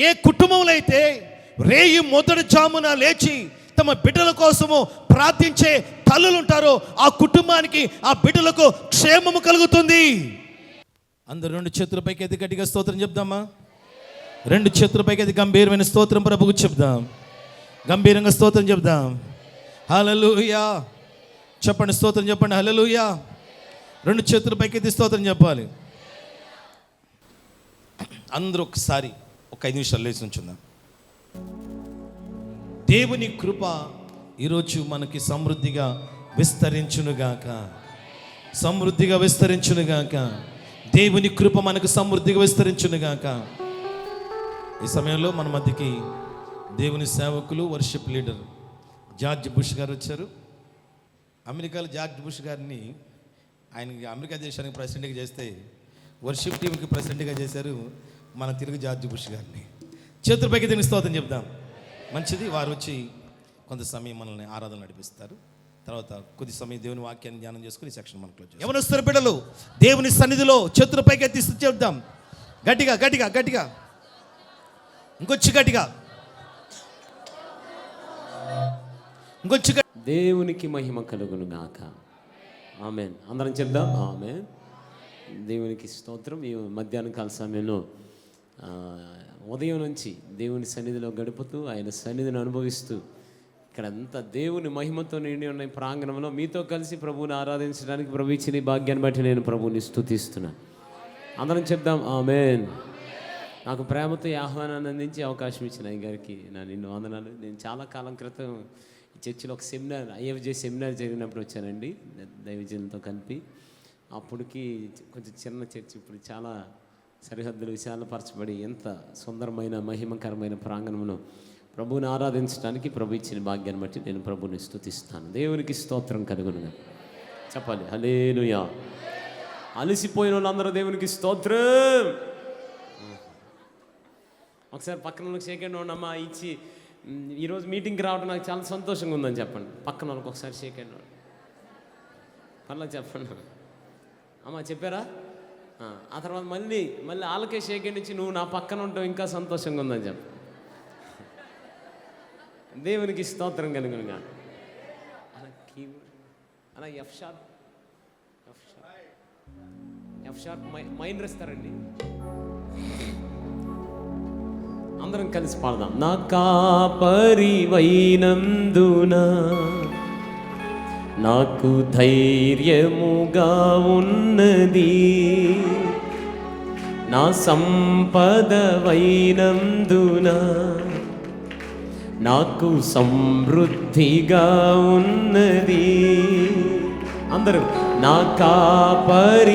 ఏ కుటుంబంలో అయితే రేయి మొదటి జామున లేచి తమ బిడ్డల కోసము ప్రార్థించే తల్లులు ఉంటారో ఆ కుటుంబానికి, ఆ బిడ్డలకు క్షేమము కలుగుతుంది. అందరు 2 చేతుల పైకి ఎత్తి గట్టిగా స్తోత్రం చెప్దామా? 2 చేతుల పైకి ఎత్తి గంభీరమైన స్తోత్రం ప్రభువుకు చెప్దాం. గంభీరంగా స్తోత్రం చెప్దాం. హల్లెలూయా చెప్పండి, స్తోత్రం చెప్పండి, హల్లెలూయా. 2 చేతుల పైకి ఎత్తి స్తోత్రం చెప్పాలి. అందరూ ఒకసారి ఒక 5 నిమిషాలు లేచి ఉంచుదాం. దేవుని కృప ఈరోజు మనకి సమృద్ధిగా విస్తరించునుగాక, సమృద్ధిగా విస్తరించునుగాక. దేవుని కృప మనకు సమృద్ధిగా విస్తరించునుగాక. ఈ సమయంలో మన మధ్యకి దేవుని సేవకులు, వర్షిప్ లీడర్ జార్జ్ బుష్ గారు వచ్చారు. అమెరికాలో జార్జ్ బుష్ గారిని ఆయనకి అమెరికా దేశానికి ప్రెసిడెంట్గా చేస్తే వర్షిప్ టీంకి ప్రెసిడెంట్గా చేశారు మన తెలుగు జార్జ్ బుష్ గారిని. చేతుల పైకి దీనికి స్తోత్రం చెప్దాం. మంచిది. వారు వచ్చి కొంత సమయం మనల్ని ఆరాధన నడిపిస్తారు. తర్వాత కొద్ది సమయం దేవుని వాక్యాన్ని ధ్యానం చేసుకుని సెక్షన్ మనం క్లోజ్ చేస్తాం. యవనస్తుల బిడ్డలు దేవుని సన్నిధిలో చేతుల పైకి ఎత్తి చెప్దాం. గట్టిగా గట్టిగా గట్టిగా, ఇంకొచ్చి గట్టిగా, ఇంకొచ్చి. దేవునికి మహిమ కలుగును గాక. ఆమేన్. అందరం చెప్దాం ఆమేన్. దేవునికి స్తోత్రం. ఈ మధ్యాహ్న కాల సమయంలో ఉదయం నుంచి దేవుని సన్నిధిలో గడుపుతూ ఆయన సన్నిధిని అనుభవిస్తూ ఇక్కడ అంతా దేవుని మహిమతో నిండి ఉన్న ప్రాంగణంలో మీతో కలిసి ప్రభువుని ఆరాధించడానికి ప్రభు ఇచ్చిన భాగ్యాన్ని బట్టి నేను ప్రభువుని స్తుతిస్తున్నాను. అందరం చెప్దాం ఆమేన్. నాకు ప్రేమతో ఆహ్వానాన్ని అందించి అవకాశం ఇచ్చిన అయ్య గారికి నా నిన్ను వందనాలు. నేను చాలా కాలం క్రితం ఈ చర్చిలో ఒక సెమినార్, IFJ సెమినార్ జరిగినప్పుడు వచ్చానండి దైవజనులతో కలిపి. అప్పటికి కొంచెం చిన్న చర్చి, ఇప్పుడు చాలా సరిహద్దులు విశాలపరచబడి ఎంత సుందరమైన మహిమకరమైన ప్రాంగణంలో ప్రభువుని ఆరాధించడానికి ప్రభు ఇచ్చిన భాగ్యాన్ని బట్టి నేను ప్రభువుని స్తుతిస్తాను. దేవునికి స్తోత్రం కలుగునుగా చెప్పాలి. హల్లెలూయా. అలసిపోయిన వాళ్ళందరూ దేవునికి స్తోత్రం. ఒకసారి పక్కన వాళ్ళకి షేక్ హ్యాండ్ ఉండమ్మా ఇచ్చి, ఈరోజు మీటింగ్కి రావడం నాకు చాలా సంతోషంగా ఉందని చెప్పండి. పక్కన వాళ్ళకి ఒకసారి షేక్ హ్యాండ్ పర్లేదు చెప్పండి. అమ్మా చెప్పారా? ఆ తర్వాత మళ్ళీ వాళ్ళకే షేక్ హ్యాండ్ ఇచ్చి, నువ్వు నా పక్కన ఉంటావు ఇంకా సంతోషంగా ఉందని చెప్ప. దేవునికి స్తోత్రం కలుగునుగా. అలా ఎఫ్ షార్ప్ మైండ్ ఇస్తారండి. అందరం కలిసి పాడదాం. నా కాపరివైనందున నాకు ధైర్యముగా ఉన్నది, నా సంపదవైనందున నాకు సమృద్ధిగా ఉన్నది. అందరూ నా కాపరివైనందున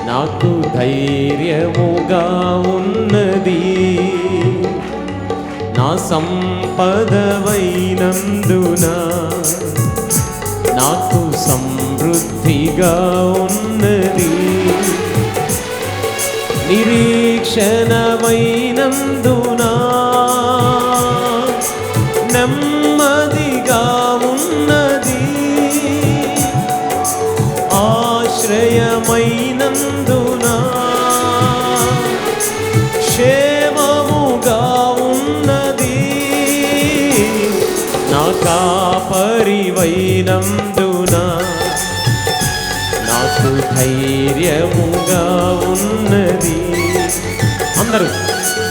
నాకు ధైర్యముగా ఉన్నది, నా సంపదవైనందున నాకు సమృద్ధిగా ఉన్నది, నిరీక్షణమైనందున నెమ్మదిగా ఉన్నది, ఆశ్రయమైనందున క్షేమముగా ఉన్నది, నా కాపరివైనందున నాకు ధైర్యముగా ఉన్నది. అందరూ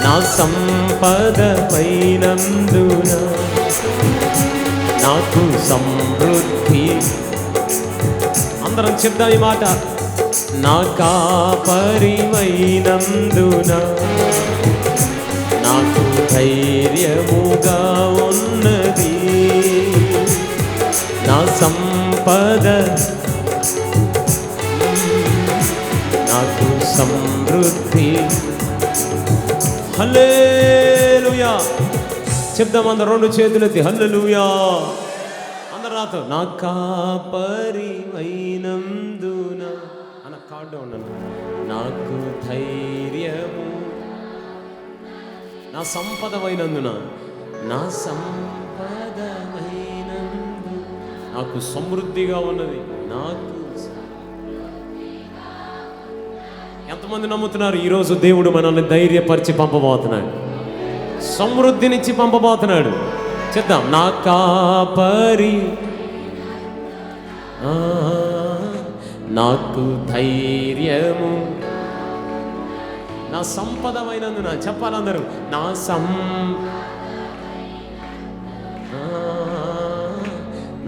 నా సంపదవైనందున నాకు సమృద్ధి. అందరం చెప్దాం ఈ మాట. నా కాపరివైనందున నాకు ధైర్యముగా ఉన్నది, నా సంపద నాకు సమృద్ధి. హల్లెలూయా చెప్దాం అందరం 2 చేతులెత్తి హల్లెలూయా. అందరు నాతో. నా కాపరివైనందున అన్న కార్డు ఉన్నాను, నాకు ధైర్యము, నా సంపదవైనందున, నా సంపదవైనందు నాకు సమృద్ధిగా ఉన్నది. నాకు ఎంతమంది ఎంతమంది నమ్ముతున్నారు? ఈరోజు దేవుడు మనల్ని ధైర్యపరిచి పంపబోతున్నాడు, సమృద్ధినిచ్చి పంపబోతున్నాడు. చెప్దాం. నా కాపరి నాకు ధైర్యము, నా సంపదమైనందున. చెప్పాలందరూ, నా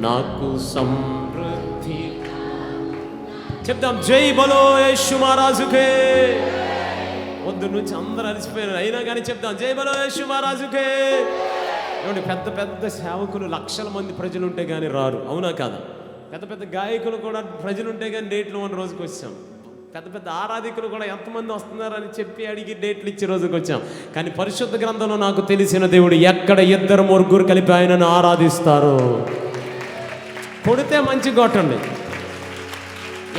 నాకు సమృద్ధి. చెప్దాం. జై బలో యేసు మహారాజుకే. వద్దు నుంచి అందరూ అలసిపోయారు, అయినా కానీ చెప్దాం. జై బలో యేసు మహారాజుకే. ఏమంటే పెద్ద పెద్ద సేవకులు, లక్షల మంది ప్రజలు ఉంటే కానీ రారు, అవునా కాదా? పెద్ద పెద్ద గాయకులు కూడా ప్రజలు ఉంటే కానీ డేట్లు ఉన్న రోజుకి వచ్చాం. పెద్ద పెద్ద ఆరాధికులు కూడా ఎంతమంది వస్తున్నారని చెప్పి అడిగి డేట్లు ఇచ్చే రోజుకి వచ్చాం. కానీ పరిశుద్ధ గ్రంథంలో నాకు తెలిసిన దేవుడు ఎక్కడ 2 3 కలిపి ఆయనను ఆరాధిస్తారు. కొడితే మంచి కొట్టండి.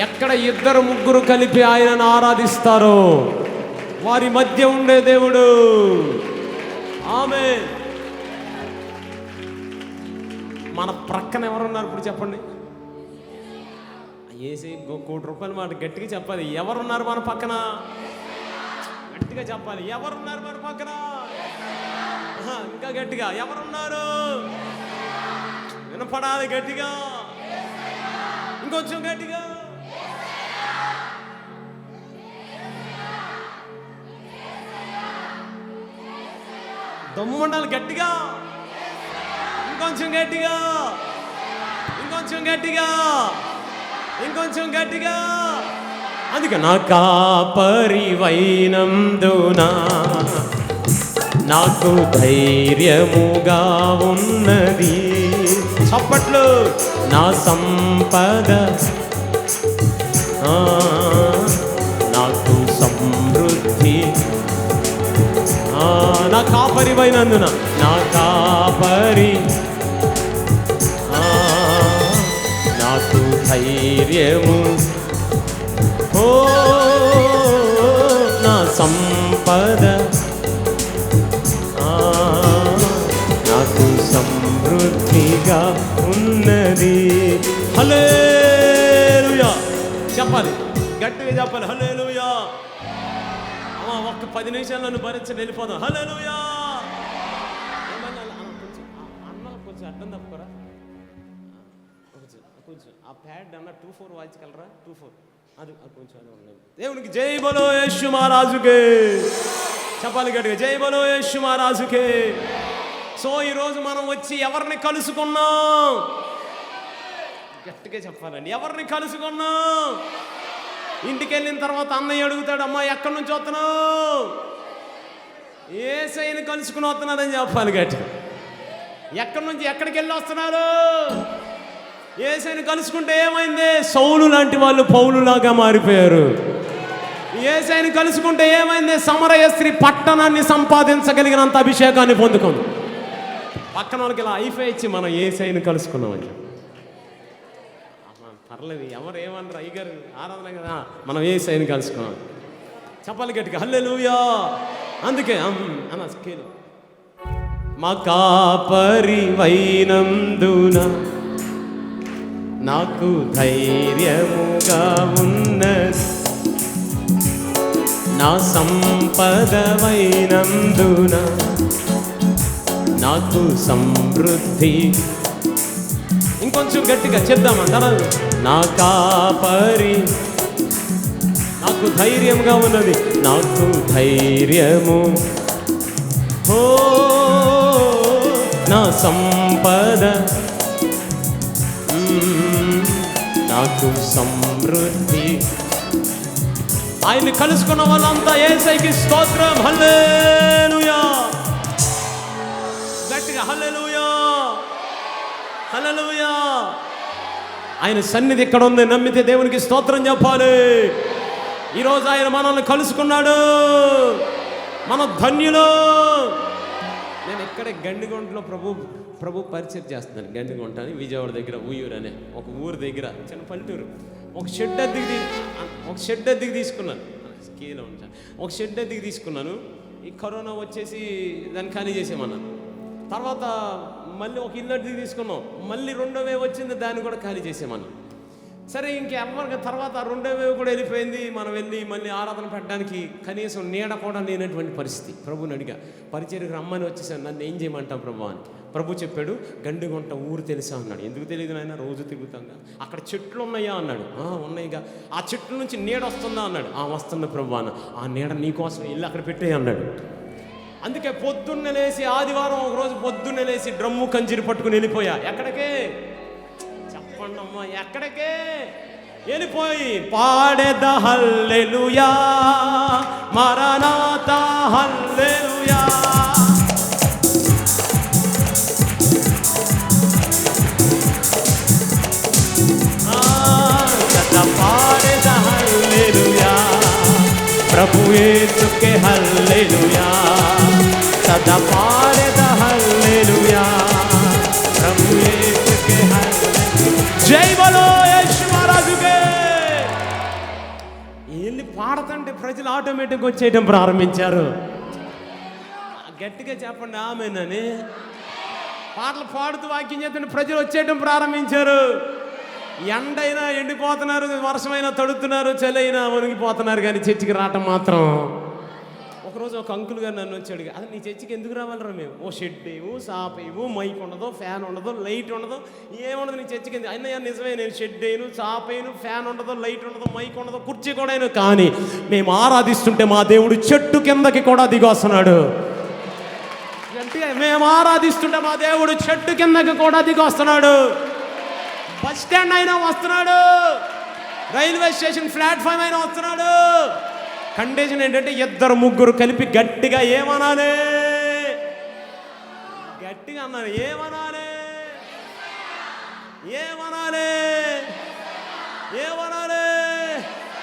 ఎక్కడ 2 3 కలిపి ఆయనను ఆరాధిస్తారో వారి మధ్య ఉండే దేవుడు. ఆమేన్. మన ప్రక్కన ఎవరున్నారు ఇప్పుడు చెప్పండి? ఏసీ ₹1,00,00,000 మాట గట్టిగా చెప్పాలి. ఎవరున్నారు మన పక్కన? గట్టిగా చెప్పాలి. ఎవరున్నారు మన పక్కన? ఇంకా గట్టిగా ఎవరున్నారు? వినపడాలి గట్టిగా, ఇంకొంచెం గట్టిగా. దమ్ముండాలి గట్టిగా, ఇంకొంచెం గట్టిగా, ఇంకొంచెం గట్టిగా, ఇంకొంచెం గట్టిగా. అందుకే నా కాపరివైనందున నాకు ధైర్యముగా ఉన్నది. చప్పట్లు. నా సంపద నాకు సమృద్ధి. నా కాపరివైనందున, నా కాపరి నాకు ధైర్యము. ఓ నా సంపద నాకు సమృద్ధిగా ఉన్నది. హల్లెలూయా చెప్పాలి, గట్టిగా చెప్పాలి. హల్లెలూయా. ఒక్క 10 నిమిషాలు నన్ను భరించి వెళ్ళిపోదాం. హల్లెలూయా. కొంచెం అడ్డం తప్పుకోరా, కొంచెం ఆ ప్యాడ్ అన్న 2-4 వాయించగలరా? 2-4 అది కొంచెం అది ఉండదు. దేవునికి జై బలో యేసు మహారాజుకే. చెప్పాలి గట్టిగా, జై బలో యేసు మహారాజుకే. సో ఈరోజు మనం వచ్చి ఎవరిని కలుసుకున్నాం? గట్టిగా చెప్పాలండి. ఎవరిని కలుసుకున్నాం? ఇంటికి వెళ్ళిన తర్వాత అన్నయ్య అడుగుతాడు, అమ్మా ఎక్కడి నుంచి వస్తున్నావు? యేసయ్యని కలుసుకుని వస్తున్నాడని చెప్పాలి గట్టిగా. ఎక్కడి నుంచి ఎక్కడికి వెళ్ళి వస్తున్నారు? యేసయ్యని కలుసుకుంటే ఏమైంది? సౌలు లాంటి వాళ్ళు పౌలులాగా మారిపోయారు. యేసయ్యని కలుసుకుంటే ఏమైంది? సమరయ స్త్రీ పట్టణాన్ని సంపాదించగలిగినంత అభిషేకాన్ని పొందుకుంది. పక్కన వాళ్ళకి ఇలా ఐఫై ఇచ్చి మనం యేసయ్యని కలుసుకున్నామని పర్లేదు, ఎవరు ఏమన్నారు? అయ్యగారు ఆరాధన కదా, మనం యేసయ్యని కలుసుకున్నాం. చెప్పాలి గట్టిగా, హల్లెలూయా. అందుకే అన్న స్కేలు. మా కాపరివైనందున నాకు ధైర్యముగా ఉన్నది. నా సంపదవైనందున నాకు సమృద్ధి. ఇంకొంచెం గట్టిగా చెప్దామంటారా? నా కాపరి నాకు ధైర్యంగా ఉన్నది. నాకు ధైర్యము. ఓ నా సంపద నాకు సమృద్ధి. ఆయన్ని కలుసుకున్న వాళ్ళంతా యేసయ్యకి స్తోత్రం. హల్లెలూయా. గట్టిగా హల్లెలూయా, హల్లెలూయా. ఆయన సన్నిధి ఎక్కడ ఉంది? నమ్మితే దేవునికి స్తోత్రం చెప్పాలి. ఈరోజు ఆయన మనల్ని కలుసుకున్నాడు. మన ధన్యులు. నేను ఇక్కడే గండిగుంటలో ప్రభు పరిచయం చేస్తున్నాను. గండిగుంట అని విజయవాడ దగ్గర ఉయ్యూరు అనే ఒక ఊరు దగ్గర, చిన్న పల్లెటూరు. ఒక షెడ్ అద్దెకి తీసుకున్నాను. స్కీలో ఉంటాను. ఒక షెడ్ అద్దెకి తీసుకున్నాను. ఈ కరోనా వచ్చేసి దాన్ని ఖాళీ చేసేమన్నాను. తర్వాత మళ్ళీ ఒక ఇల్లు అద్దెకి తీసుకున్నాం. మళ్ళీ 2వ వేవ్ వచ్చింది, దాన్ని కూడా ఖాళీ చేసేమన్నాను. సరే ఇంకెవరికి తర్వాత రెండో వేవ్ కూడా వెళ్ళిపోయింది. మనం వెళ్ళి మళ్ళీ ఆరాధన పెట్టడానికి కనీసం నీడ కూడా లేనటువంటి పరిస్థితి. ప్రభుని అడిగా, పరిచర్యకు రమ్మని వచ్చేసాను, నన్ను ఏం చేయమంటావు ప్రభు అని. ప్రభు చెప్పాడు, గండిగుంట ఊరు తెలుసా అన్నాడు. ఎందుకు తెలియదు నాయన, రోజు తిరుగుతాంగా. అక్కడ చెట్లు ఉన్నాయా అన్నాడు. ఉన్నాయిగా. ఆ చెట్ల నుంచి నీడ వస్తుందా అన్నాడు. వస్తున్న ప్రభు అన్న. ఆ నీడ నీకోసం వెళ్ళి అక్కడ పెట్టే అన్నాడు. అందుకే పొద్దున్నే లేచి, ఆదివారం ఒకరోజు పొద్దున్నే లేచి డ్రమ్ము కంజీరు పట్టుకుని వెళ్ళిపోయా. ఎక్కడికే చెప్పండి అమ్మా, ఎక్కడికే వెళ్ళిపోయి పాడేద హల్లెలూయా మరణాతా హల్లెలూయా. పాడేద హల్లెలూయా ప్రభు యేసుకే హల్లెలూయా. సదా పాడేద హల్లెలూయా ప్రభు యేసుకే హల్లెలూయా. జై బలో యేసు మహారాజుకే. వెళ్ళి పాడతంటే ప్రజలు ఆటోమేటిక్గా వచ్చేయడం ప్రారంభించారు. గట్టిగా చెప్పండి ఆమేనని. పాటలు పాడుతూ వాక్యం చేస్తున్న ప్రజలు వచ్చేయడం ప్రారంభించారు. ఎండైనా ఎండిపోతున్నారు, వర్షమైనా తడుతున్నారు, చలైనా మునిగిపోతున్నారు, కానీ చర్చికి రావటం మాత్రం. ఒకరోజు ఒక అంకుల్ గారు నన్ను వచ్చి అడిగా, అది నీ చర్చికి ఎందుకు రావాలరా మేము? ఓ షెడ్ ఏమో, సాప్ ఏమో, మైక్ ఉండదు, ఫ్యాన్ ఉండదు, లైట్ ఉండదు, ఏముండదు నీ చర్చికి. అన్నయ్య నిజమే, నేను షెడ్ అయిను, సాప్ అయిను, ఫ్యాన్ ఉండదు, లైట్ ఉండదు, మైక్ ఉండదు, కుర్చీ కూడా అయిను, కానీ మేము ఆరాధిస్తుంటే మా దేవుడు చెట్టు కిందకి కూడా దిగి వస్తున్నాడు. మేము ఆరాధిస్తుంటే మా దేవుడు చెట్టు కిందకి కూడా దిగి వస్తున్నాడు. బస్ స్టాండ్ అయినా వస్తున్నాడు, రైల్వే స్టేషన్ ప్లాట్ఫామ్ అయినా వస్తున్నాడు. కండిషన్ ఏంటంటే ఇద్దరు ముగ్గురు కలిపి గట్టిగా ఏమనాలి? గట్టిగా అన్నాను, ఏమనాలి? ఏమనాలి? ఏమనాలి?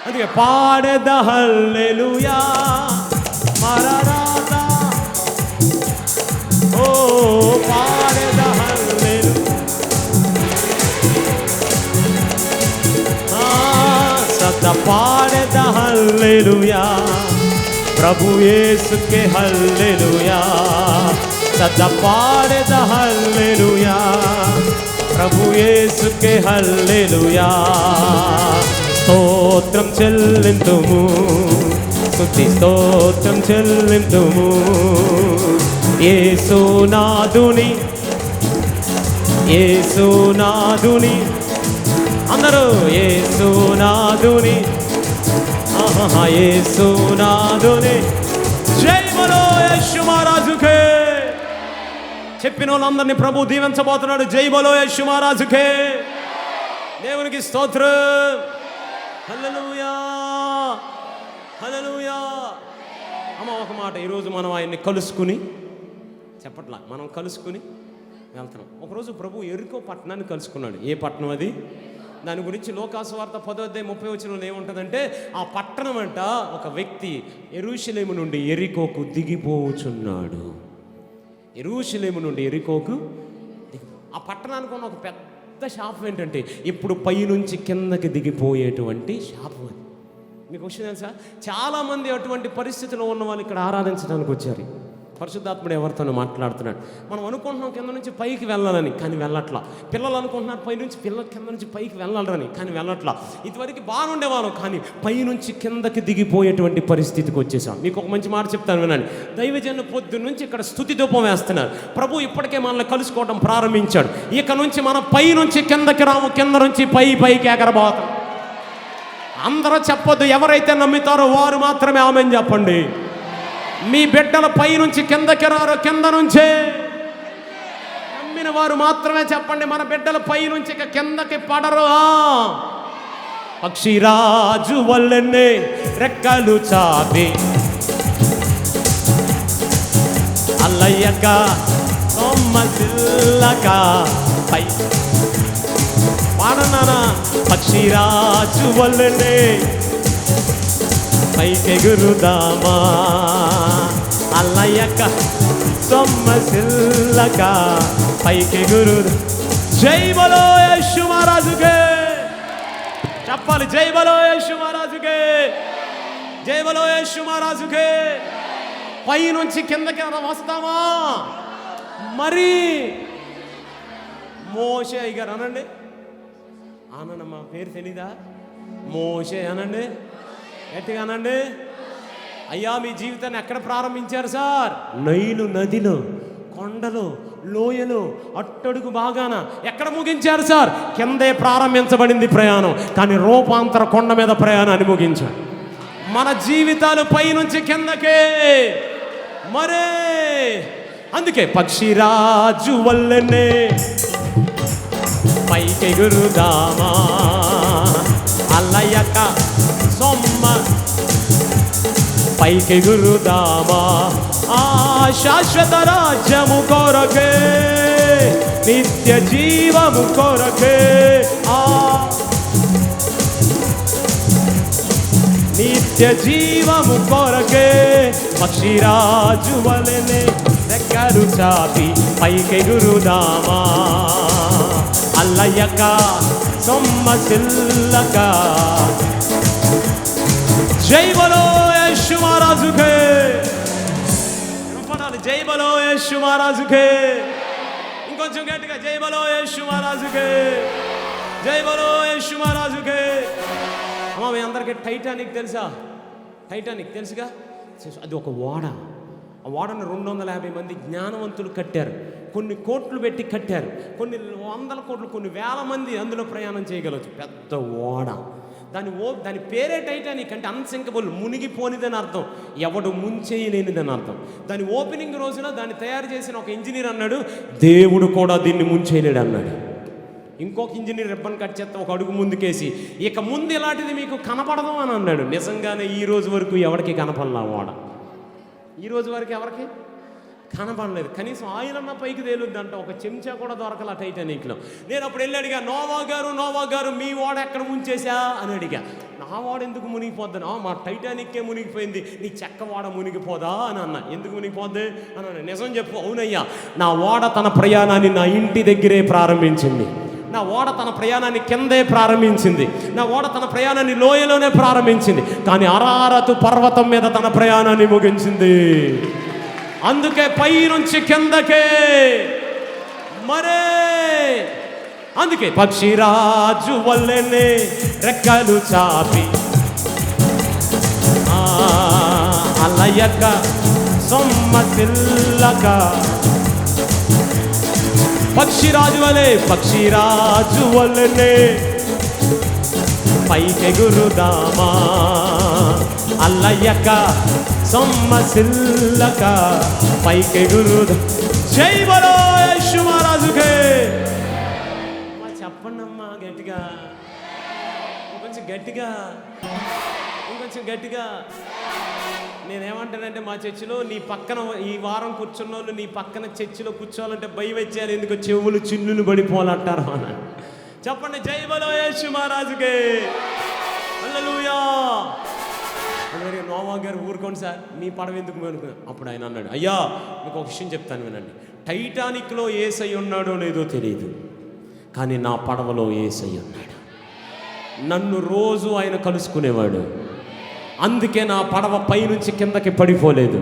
అందుకే పాడేద హల్లెలూయా మరణాతా. ఓ పాడేద హల్లెలూయా. సదా పాడేద హల్లెలూయా ప్రభు యేసుకే హల్లెలూయా. సదా పాడేద హల్లెలూయా ప్రభు యేసుకే హల్లెలూయా. స్తోత్రం చెల్లింతుము, స్తుతి స్తోత్రం చెల్లింతుము యేసునాథుని. యేసునాథుని అందరూ యేసునాథుని, యేసునాథుని. జై బలో యేసు మహారాజుకే. చెప్పిన వాళ్ళందరినీ ప్రభు దీవించబోతున్నాడు. జై బలో యేసు మహారాజుకే. దేవునికి స్తోత్రం. హల్లెలూయా హల్లెలూయా. అమ్మ ఒక మాట, ఈరోజు మనం ఆయన్ని కలుసుకుని, చెప్పట్లా, మనం కలుసుకుని వెళ్తున్నాం. ఒకరోజు ప్రభు ఎరికో పట్టణాన్ని కలుసుకున్నాడు. ఏ పట్టణం అది? దాని గురించి లోకాసువార్త 10:30 ఏముంటుందంటే, ఆ పట్టణం అంట ఒక వ్యక్తి యెరూషలేము నుండి ఎరికోకు దిగిపోవచ్చున్నాడు. యెరూషలేము నుండి ఎరికోకు ఆ పట్టణానికి ఉన్న ఒక పెద్ద శాపం ఏంటంటే, ఇప్పుడు పైనుంచి కిందకి దిగిపోయేటువంటి శాపం అది. మీకు విషయం తెలుసా? చాలామంది అటువంటి పరిస్థితిలో ఉన్న వాళ్ళు ఇక్కడ ఆరాధించడానికి వచ్చారు. పరిశుద్ధాత్ముడు ఎవరితోనో మాట్లాడుతున్నాడు. మనం అనుకుంటున్నాం కింద నుంచి పైకి వెళ్ళాలని, కానీ వెళ్ళట్లా. పిల్లలు అనుకుంటున్నారు కింద నుంచి పైకి వెళ్ళాలని, కానీ వెళ్ళట్లా. ఇదివరకు బాగుండేవాళ్ళం, కానీ పైనుంచి కిందకి దిగిపోయేటువంటి పరిస్థితికి వచ్చేసాం. మీకు ఒక మంచి మాట చెప్తాను వినండి. దైవజనులు పొద్దున్న నుంచి ఇక్కడ స్తుతి ధూపం వేస్తున్నారు. ప్రభు ఇప్పటికే మనల్ని కలుసుకోవడం ప్రారంభించాడు. ఇక నుంచి మనం పై నుంచి కిందకి రాము, కింద నుంచి పైకి ఎగరబోతాం. అందరూ చెప్పొద్దు, ఎవరైతే నమ్ముతారో వారు మాత్రమే ఆమేన్ చెప్పండి. మీ బిడ్డల పై నుంచి కిందకి రారు, కింద నుంచే. నమ్మిన వారు మాత్రమే చెప్పండి, మన బిడ్డల పై నుంచి కిందకి పడరు. పక్షిరాజు వల్లనే రెక్కలు చాపి అల్లయ్యక సొమ్మసిల్లక పై పాడనానా. పక్షిరాజు వల్లనే పైకెగురుదామా, అల్లయ్యక సొమ్మసిల్లక పైకెగురు. జై బలో యేసు మహారాజుకే. చెప్పాలి, జై బలో యేసు మహారాజుకే. జై బలో యేసు మహారాజుకే. పై నుంచి కిందకి వస్తామా? మరి మోషే గారు అనండి, ఆనందమ్మా పేరు తెలీదా? మోషే అనండి, గట్టిగా అనండి. అయ్యా మీ జీవితాన్ని ఎక్కడ ప్రారంభించారు సార్? నైలు నదిలో, కొండలు, లోయలు, అట్టడుగు బాగాన. ఎక్కడ ముగించారు సార్? కిందే ప్రారంభించబడింది ప్రయాణం, కానీ రూపాంతర కొండ మీద ప్రయాణాన్ని ముగించారు. మన జీవితాలు పైనుంచి కిందకే. మరే అందుకే పక్షిరాజు వల్లనే పైకెగురుదామా, అల్లయ్యక సొమ్మ పైకెగురుదామా, ఆ శాశ్వత రాజ్యము కొరకే, నిత్య జీవము కొరకే, ఆ నిత్య జీవము కొరకే. పక్షిరాజు వలెనే రెక్కలు చాపి పైకెగురుదామా, అల్లయ్యక సొమ్మసిల్లక. జై బలో యేసు మహారాజుకే. జై బలో యేసు మహారాజుకే. ఇంకొంచెం గట్టిగా జై బలో యేసు మహారాజుకే, జై బలో యేసు మహారాజుకే. అమ్మ మీ అందరికీ టైటానిక్ తెలుసా? టైటానిక్ తెలుసుగా? అది ఒక ఓడ. ఆ ఓడను 250 మంది జ్ఞానవంతులు కట్టారు. కొన్ని కోట్లు పెట్టి కట్టారు. కొన్ని వందల కోట్లు, కొన్ని వేల మంది అందులో ప్రయాణం చేయగలవచ్చు. పెద్ద ఓడ. దాని పేరే టైటానిక్, అంటే అన్సింకబుల్, మునిగిపోనిదని అర్థం, ఎవడు ముంచేయలేనిదని అర్థం. దాని ఓపెనింగ్ రోజున దాన్ని తయారు చేసిన ఒక ఇంజనీర్ అన్నాడు, దేవుడు కూడా దీన్ని ముంచేయలేడు అన్నాడు. ఇంకొక ఇంజనీర్ రిబ్బన్ కట్ చేస్తే ఒక అడుగు ముందుకేసి, ఇక ముందు ఇలాంటిది మీకు కనపడదు అని అన్నాడు. నిజంగానే ఈ రోజు వరకు ఎవరికి కనపడలా ఓడ. ఈ రోజు వరకు ఎవరికి కనపడలేదు. కనీసం ఆయిల్ అన్న పైకి తేలుద్దంట. ఒక చెంచా కూడా దొరకల టైటానిక్లో. నేను అప్పుడు వెళ్ళి అడిగా, నోవా గారు మీ ఓడ ఎక్కడ ముంచేసా అని అడిగా. నా ఓడ ఎందుకు మునిగిపోద్దా? మా టైటానిక్కే మునిగిపోయింది, నీ చెక్క ఓడ మునిగిపోదా అని అన్నా. ఎందుకు మునిగిపోద్ది అని అన్నా. నిజం చెప్పు. అవునయ్యా, నా ఓడ తన ప్రయాణాన్ని నా ఇంటి దగ్గరే ప్రారంభించింది. నా ఓడ తన ప్రయాణాన్ని కిందే ప్రారంభించింది. నా ఓడ తన ప్రయాణాన్ని లోయలోనే ప్రారంభించింది, కానీ అరారతు పర్వతం మీద తన ప్రయాణాన్ని ముగించింది. అందుకే పై నుంచి కిందకే. మరే అందుకే పక్షిరాజు వల్లనే రెక్కలు చాపి అలయక సొమ్మసిల్లక. పక్షిరాజు వలెనే పైకెగురుదామా, అల్లయ్యక సొమ్మసిల్లక పైకెగురుదా. జై బలో యేసు మహారాజుకే. చెప్పండి అమ్మా గట్టిగా, ఇంకొంచెం గట్టిగా. నేనేమంటానంటే, మా చర్చిలో నీ పక్కన ఈ వారం కూర్చున్న వాళ్ళు నీ పక్కన చర్చిలో కూర్చోవాలంటే భయం వచ్చేయాలి. ఎందుకు చెవులు చిన్నులు పడిపోవాలంటారు అని. చెప్పండి జై బలో యేసు మహారాజుకే. హల్లెలూయా. అలాగే నోవా గారు ఊరుకోండి సార్, మీ పడవ ఎందుకు అనుకున్నా. అప్పుడు ఆయన అన్నాడు, అయ్యా మీకు ఒక విషయం చెప్తాను వినండి. టైటానిక్లో యేసయ్య ఉన్నాడో లేదో తెలియదు, కానీ నా పడవలో యేసయ్య ఉన్నాడు. నన్ను రోజు ఆయన కలుసుకునేవాడు. అందుకే నా పడవ పైనుంచి కిందకి పడిపోలేదు.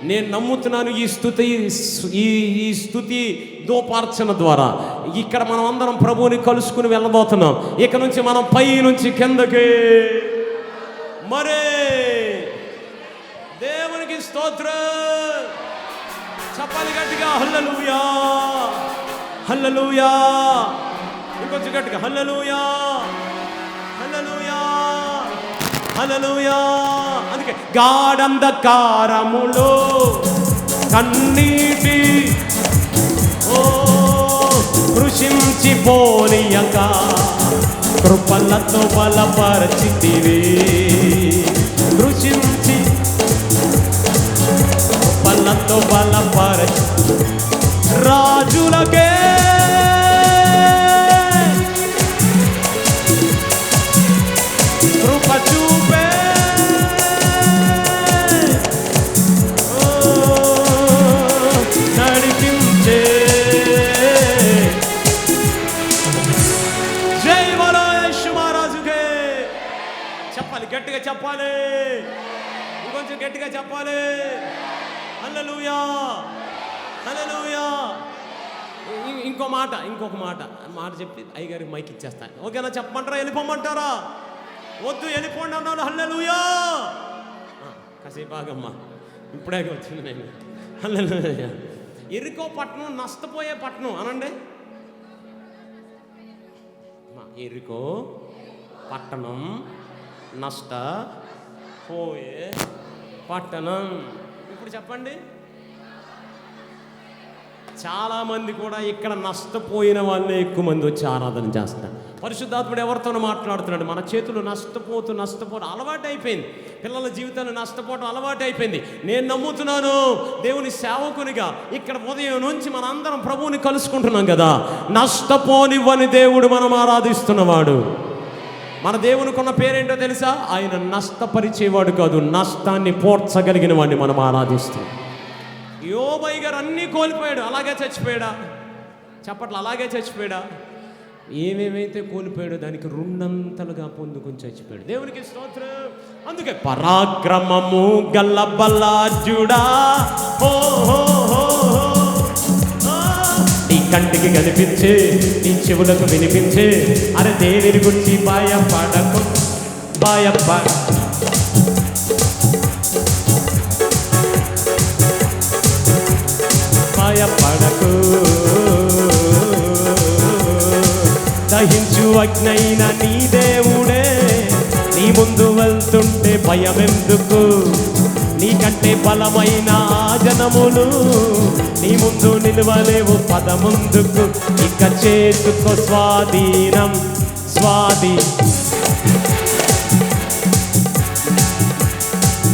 నేను నమ్ముతున్నాను ఈ స్తుతి దోపార్చన ద్వారా ఇక్కడ మనం అందరం ప్రభువుని కలుసుకుని వెళ్ళబోతున్నాం. ఇక నుంచి మనం పై నుంచి కిందకి. మరే దేవునికి స్తోత్రం. చెప్పాలి గట్టిగా హల్లెలూయా, హల్లెలూయా. ఇంకొంచెం గట్టిగా హల్లెలూయా, హల్లెలూయా, హల్లెలూయా. అందుకే గాఢంధకారములో కన్నీటి కృషించిపోనియక కృపలతో బలపరచితివి. కృషించి కృపలతో బలపరచి రాజులకే కృప చూపే. నడిపించే. జై బలో యేసు మహారాజుకే. చెప్పాలి గట్టిగా చెప్పాలి, ఇంకొంచెం గట్టిగా చెప్పాలి. హల్లెలూయా, హల్లెలూయా, ఇంకొక మాట చెప్పి అయ్యగారికి మైక్ ఇచ్చేస్తాను. ఓకేనా? చెప్పమంటారా? వెళ్ళిపోమంటారా? వద్దు, వెళ్ళిపోండి అన్నాడు. హల్లెలూయా. కాసేపు ఆగమ్మా, ఇప్పుడే వచ్చింది నేను. హల్లెలూయా. ఎరికో పట్టణం నష్టపోయే పట్టణం అనండి. ఎరికో పట్టణం నష్టపోయే పట్టణం. ఇప్పుడు చెప్పండి. చాలామంది కూడా ఇక్కడ నష్టపోయిన వాళ్ళే ఎక్కువ మంది వచ్చి ఆరాధన చేస్తారు. పరిశుద్ధాత్ముడు ఎవరితోనో మాట్లాడుతున్నాడు. మన చేతులు నష్టపోవడం అలవాటు అయిపోయింది. పిల్లల జీవితాలు నష్టపోవడం అలవాటు అయిపోయింది. నేను నమ్ముతున్నాను, దేవుని సేవకునిగా ఇక్కడ ఉదయం నుంచి మన అందరం ప్రభువుని కలుసుకుంటున్నాం కదా. నష్టపోనివ్వని దేవుడు మనం ఆరాధిస్తున్నవాడు. మన దేవునికి ఉన్న పేరేంటో తెలుసా? ఆయన నష్టపరిచేవాడు కాదు, నష్టాన్ని పోడ్చగలిగిన వాడిని మనం ఆరాధిస్తున్నాం. యోబు గారు అన్నీ కోల్పోయాడు, అలాగే చచ్చిపోయాడా? చెప్పట్ల, అలాగే చచ్చిపోయాడా? ఏమేమైతే కోల్పోయాడో దానికి రెండంతలుగా పొందుకొని చచ్చిపోయాడు. దేవునికి స్తోత్రం. అందుకే పరాక్రమము గల్ల బలార్జుడా, నీ కంటికి కనిపించే, నీ చెవులకు వినిపించే, అరే దేనిని గురించి భయపడకు. దహించు అగ్నైన నీ దేవుడే నీ ముందు వెళ్తుంటే భయమెందుకు? నీకంటే బలమైన జనములు నీ ముందు నిలవలేవు పదముందుకు. ఇక చేసుకో స్వాధీనం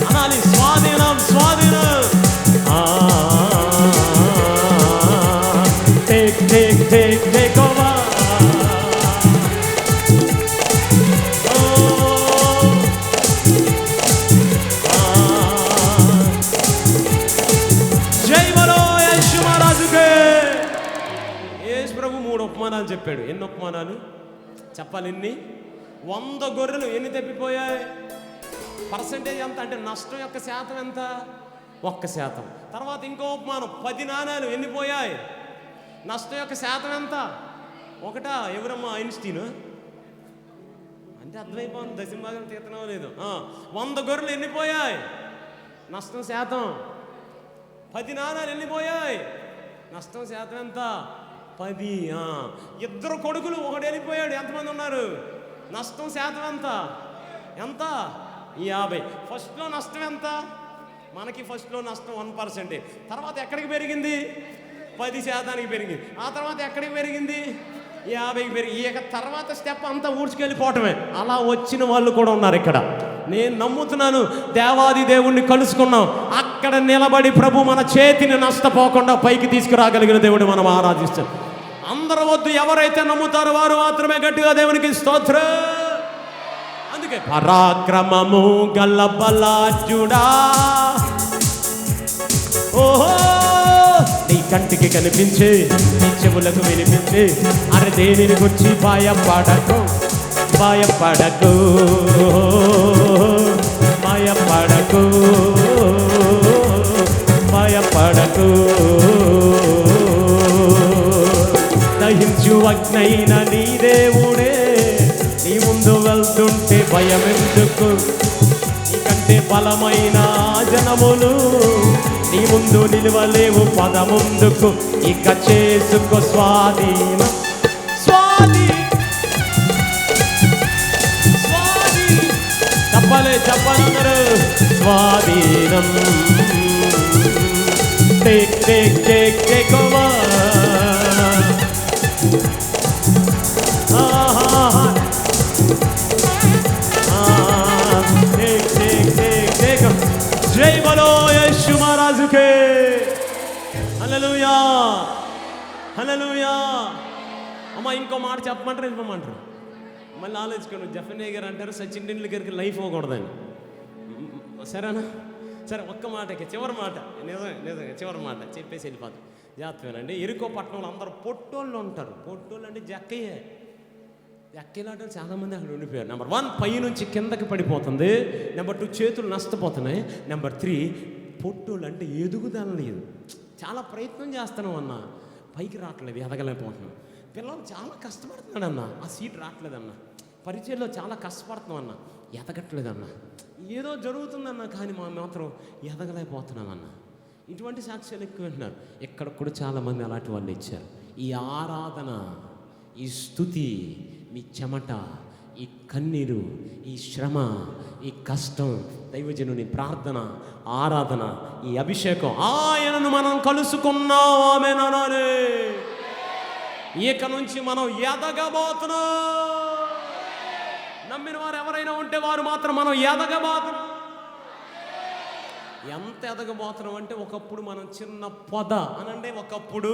అనాలి. స్వాధీనం take over. జై బలో యేసు మహారాజుకే. యేసు ప్రభు 3 ఉపమానాలు చెప్పాడు. ఎన్ని ఉపమానాలు చెప్పాలి? ఎన్ని? 100 గొర్రెలు ఎన్ని తప్పిపోయాయి? పర్సెంటేజ్ ఎంత అంటే నష్టం యొక్క శాతం ఎంత? 1%. తర్వాత ఇంకో ఉపమానం, 10 నాణాలు ఎన్ని పోయాయి? నష్టం యొక్క శాతం ఎంత? 1. ఎవరమ్మా? ఐన్స్టీన్ అంటే అర్థమైపోయింది. దశంభాగం తీతనో లేదు. 100 గొర్రెలు ఎన్ని పోయాయి? నష్టం శాతం. 10 నాణాలు ఎన్ని పోయాయి? నష్టం శాతం ఎంత? 10. 2 కొడుకులు, 1 వెళ్ళిపోయాడు. ఎంతమంది ఉన్నారు? నష్టం శాతం ఎంత? 50. ఫస్ట్లో నష్టం ఎంత? మనకి ఫస్ట్లో నష్టం 1%. తర్వాత ఎక్కడికి పెరిగింది? 10% పెరిగింది. ఆ తర్వాత ఎక్కడికి పెరిగింది? 50కి పెరిగి. ఇక తర్వాత స్టెప్ అంతా ఊడ్చుకెళ్ళిపోవటమే. అలా వచ్చిన వాళ్ళు కూడా ఉన్నారు ఇక్కడ. నేను నమ్ముతున్నాను, దేవాది దేవుణ్ణి కలుసుకున్నాం. అక్కడ నిలబడి ప్రభు మన చేతిని నష్టపోకుండా పైకి తీసుకురాగలిగిన దేవుడు మనం ఆరాధిస్తాం. అందరూ వద్దు, ఎవరైతే నమ్ముతారో వారు మాత్రమే గట్టిగా దేవునికి స్తోత్రం. అందుకే పరాక్రమము గల్ల బలార్జుడా, ఓహో నీ కంటికి కనిపించే, నీ చెవులకు వినిపించే, అరే దేనిని గురించి భయపడకు. దహించు అగ్నైన నీ దేవుడే నీ ముందు వెళ్తుంటే భయమెందుకు? నీకంటే బలమైన జనములు నీ ముందు నిలవలేవు పదముందుకు. ఇక చేసుకో స్వాధీనం. చెప్పాలి అందరూ. స్వాధీనం. Take over. జై బలో యేసు మహారాజుకే. హల్లెలూయా, హల్లెలూయా. అమ్మ ఇంకో మాట చెప్పమంటారు, వెళ్ళిపోమంటారు. మళ్ళీ ఆలోచించుకోండి. జఫన్యా గారు అంటారు సచిన్ టెండూల్కర్కి లైఫ్ అవ్వకూడదని. సరేనా? సరే, ఒక్క మాటకి చివరి మాట, నిజంగా చివరి మాట చెప్పేసి వెళ్ళిపోతాం. జాగ్రత్తగానండి. ఎరుకో పట్టణంలో అందరూ పొట్టోళ్ళు ఉంటారు. పొట్టోళ్ళు అంటే జక్కయ్యలాంటి చాలామంది అక్కడ ఉండిపోయారు. నెంబర్ 1 పై నుంచి కిందకి పడిపోతుంది. నెంబర్ 2 చేతులు నష్టపోతున్నాయి. నెంబర్ 3 పొట్టోళ్ళు అంటే ఎదుగుదల లేదు. చాలా ప్రయత్నం చేస్తున్నాం అన్న, పైకి రావట్లేదు, ఎదగలేకపోతున్నాం. పిల్లలు చాలా కష్టపడుతున్నాడన్న, ఆ సీట్ రావట్లేదన్న. పరిచయంలో చాలా కష్టపడుతున్నామన్న, ఎదగట్లేదన్న. ఏదో జరుగుతుందన్న, కానీ మనం మాత్రం ఎదగలేకపోతున్నామన్న. ఇటువంటి సాక్ష్యాలు ఎక్కువ వింటున్నారు. ఇక్కడ కూడా చాలామంది అలాంటి వాళ్ళు ఇచ్చారు. ఈ ఆరాధన, ఈ స్తుతి, మీ చెమట, ఈ కన్నీరు, ఈ శ్రమ, ఈ కష్టం, దైవజనుని ప్రార్థన, ఆరాధన, ఈ అభిషేకం, ఆయనను మనం కలుసుకున్నాం. ఆమేన్ అనాలి. ఇక నుంచి మనం ఎదగబోతున్నాం. నమ్మిన వారు ఎవరైనా ఉంటే వారు మాత్రం మనం ఎదగబోతున్నాం. ఎంత ఎదగబోతున్నాం అంటే, ఒకప్పుడు మనం చిన్న పొద అనండి, ఒకప్పుడు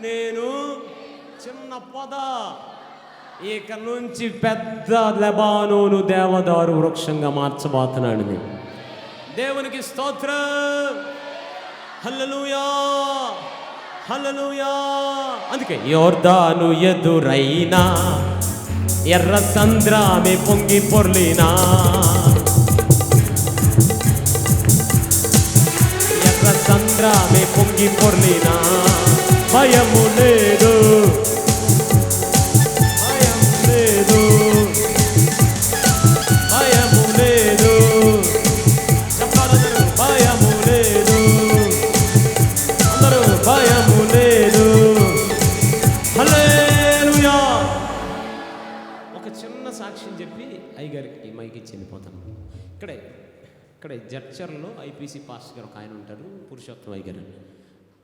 నేను చిన్న పొద, ఇక నుంచి పెద్ద లెబానోను దేవదారు వృక్షంగా మార్చబోతున్నాడు. దేవునికి స్తోత్రం. హల్లెలూయా, హల్లెలూయా. అందుకే యోర్దాను ఎదురైనా, ఎర్ర సంద్రామి పొంగి పొర్లినా, ఎర్ర సంద్రామి పొంగి పొర్లినా, భయము లేదు, భయం లేదు, భయము లేదు. చెప్పాలందరూ భయము లేదు, అందరూ భయము లేదు. హల్లెలూయా. ఒక చిన్న సాక్ష్యం చెప్పి అయ్యగారికి మైక్ ఇచ్చి వెళ్ళిపోతాను. ఇక్కడే జడ్చర్లో ఐపీసీ పాస్టర్ గారు ఒక ఆయన ఉంటారు, పురుషోత్తం అయ్యగారు.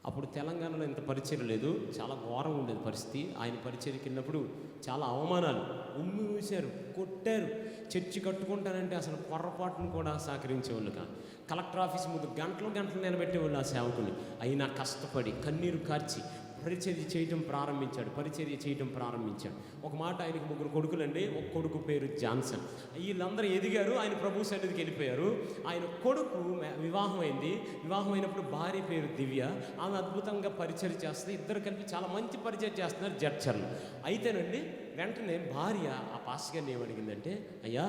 అప్పుడు తెలంగాణలో ఇంత పరిచయం లేదు, చాలా ఘోరం ఉండేది పరిస్థితి. ఆయన పరిచర్యకి వెళ్ళినప్పుడు చాలా అవమానాలు, ఉమ్మి ఊశారు, కొట్టారు. చర్చి కట్టుకుంటానంటే అసలు పొరపాటును కూడా సహకరించేవాళ్ళు కాదు. కలెక్టర్ ఆఫీస్ ముందు గంటలు నిలబెట్టేవాళ్ళు ఆ సేవకుని. అయినా కష్టపడి కన్నీరు కార్చి పరిచర్య చేయటం ప్రారంభించాడు. ఒక మాట, ఆయనకి 3 కొడుకులండి. ఒక కొడుకు పేరు జాన్సన్. వీళ్ళందరూ ఎదిగారు, ఆయన ప్రభు సన్నిధికి వెళ్ళిపోయారు. ఆయన కొడుకు వివాహం అయినప్పుడు భార్య పేరు దివ్య. ఆమె అద్భుతంగా పరిచర్య చేస్తుంది. ఇద్దరు కలిపి చాలా మంచి పరిచర్య చేస్తున్నారు జడ్చర్లు. అయితేనండి వెంటనే భార్య ఆ పాస్టర్ గారిని ఏమడిగిందంటే, అయ్యా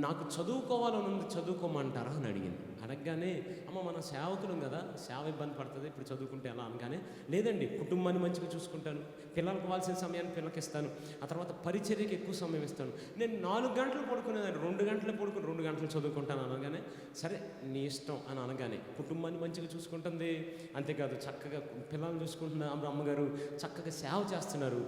నాకు చదువుకోవాలని ఉంది, చదువుకోమంటారా అని అడిగింది. అడగగానే, అమ్మ మనం సేవకులం కదా, సేవ ఇబ్బంది పడుతుంది, ఇప్పుడు చదువుకుంటే ఎలా అనగానే, లేదండి కుటుంబాన్ని మంచిగా చూసుకుంటాను, పిల్లలకు కావాల్సిన సమయాన్ని పిల్లలకి ఇస్తాను, ఆ తర్వాత పరిచర్యకి ఎక్కువ సమయం ఇస్తాను. నేను 4 గంటలు పడుకునేదాన్ని, 2 గంటలు పడుకుని 2 గంటలు చదువుకుంటాను అనగానే, సరే నీ ఇష్టం అని అనగానే కుటుంబాన్ని మంచిగా చూసుకుంటుంది. అంతేకాదు చక్కగా పిల్లల్ని చూసుకుంటున్న అమ్మగారు చక్కగా సేవ చేస్తున్నారు.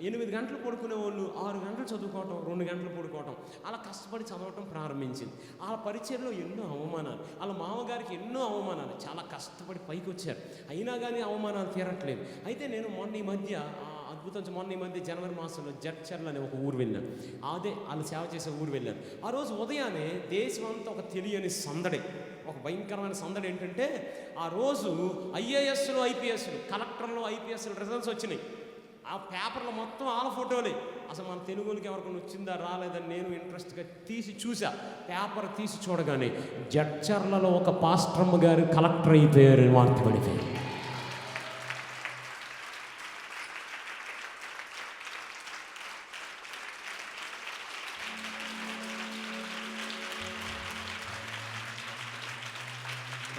8 గంటలు పడుకునే వాళ్ళు 6 గంటలు చదువుకోవటం, 2 గంటలు పడుకోవటం, అలా కష్టపడి చదవటం ప్రారంభించింది. ఆ పరిచర్యలో ఎన్నో అవమానాలు, వాళ్ళ మామగారికి ఎన్నో అవమానాలు, చాలా కష్టపడి పైకి వచ్చారు. అయినా కానీ అవమానాలు తీరట్లేదు. అయితే నేను మొన్న ఈ మధ్య జనవరి మాసంలో జడ్చర్ల అనే ఒక ఊరు వెళ్ళాను. అదే వాళ్ళు సేవ చేసే ఊరు వెళ్ళాను. ఆ రోజు ఉదయాన్నే దేశం అంతా ఒక తెలియని సందడి, ఒక భయంకరమైన సందడి. ఏంటంటే ఆ రోజు ఐఏఎస్లు, ఐపీఎస్లు, కలెక్టర్లు, ఐపీఎస్లు రిజల్ట్స్ వచ్చినాయి. ఆ పేపర్లో మొత్తం వాళ్ళ ఫోటోలే. అసలు మన తెలుగులకి ఎవరికైనా వచ్చిందా రాలేదని నేను ఇంట్రెస్ట్గా తీసి చూసా. పేపర్ తీసి చూడగానే జడ్చర్లలో ఒక పాస్టర్మ్మ గారు కలెక్టర్ అయిపోయారు, వార్త పడిపోయారు.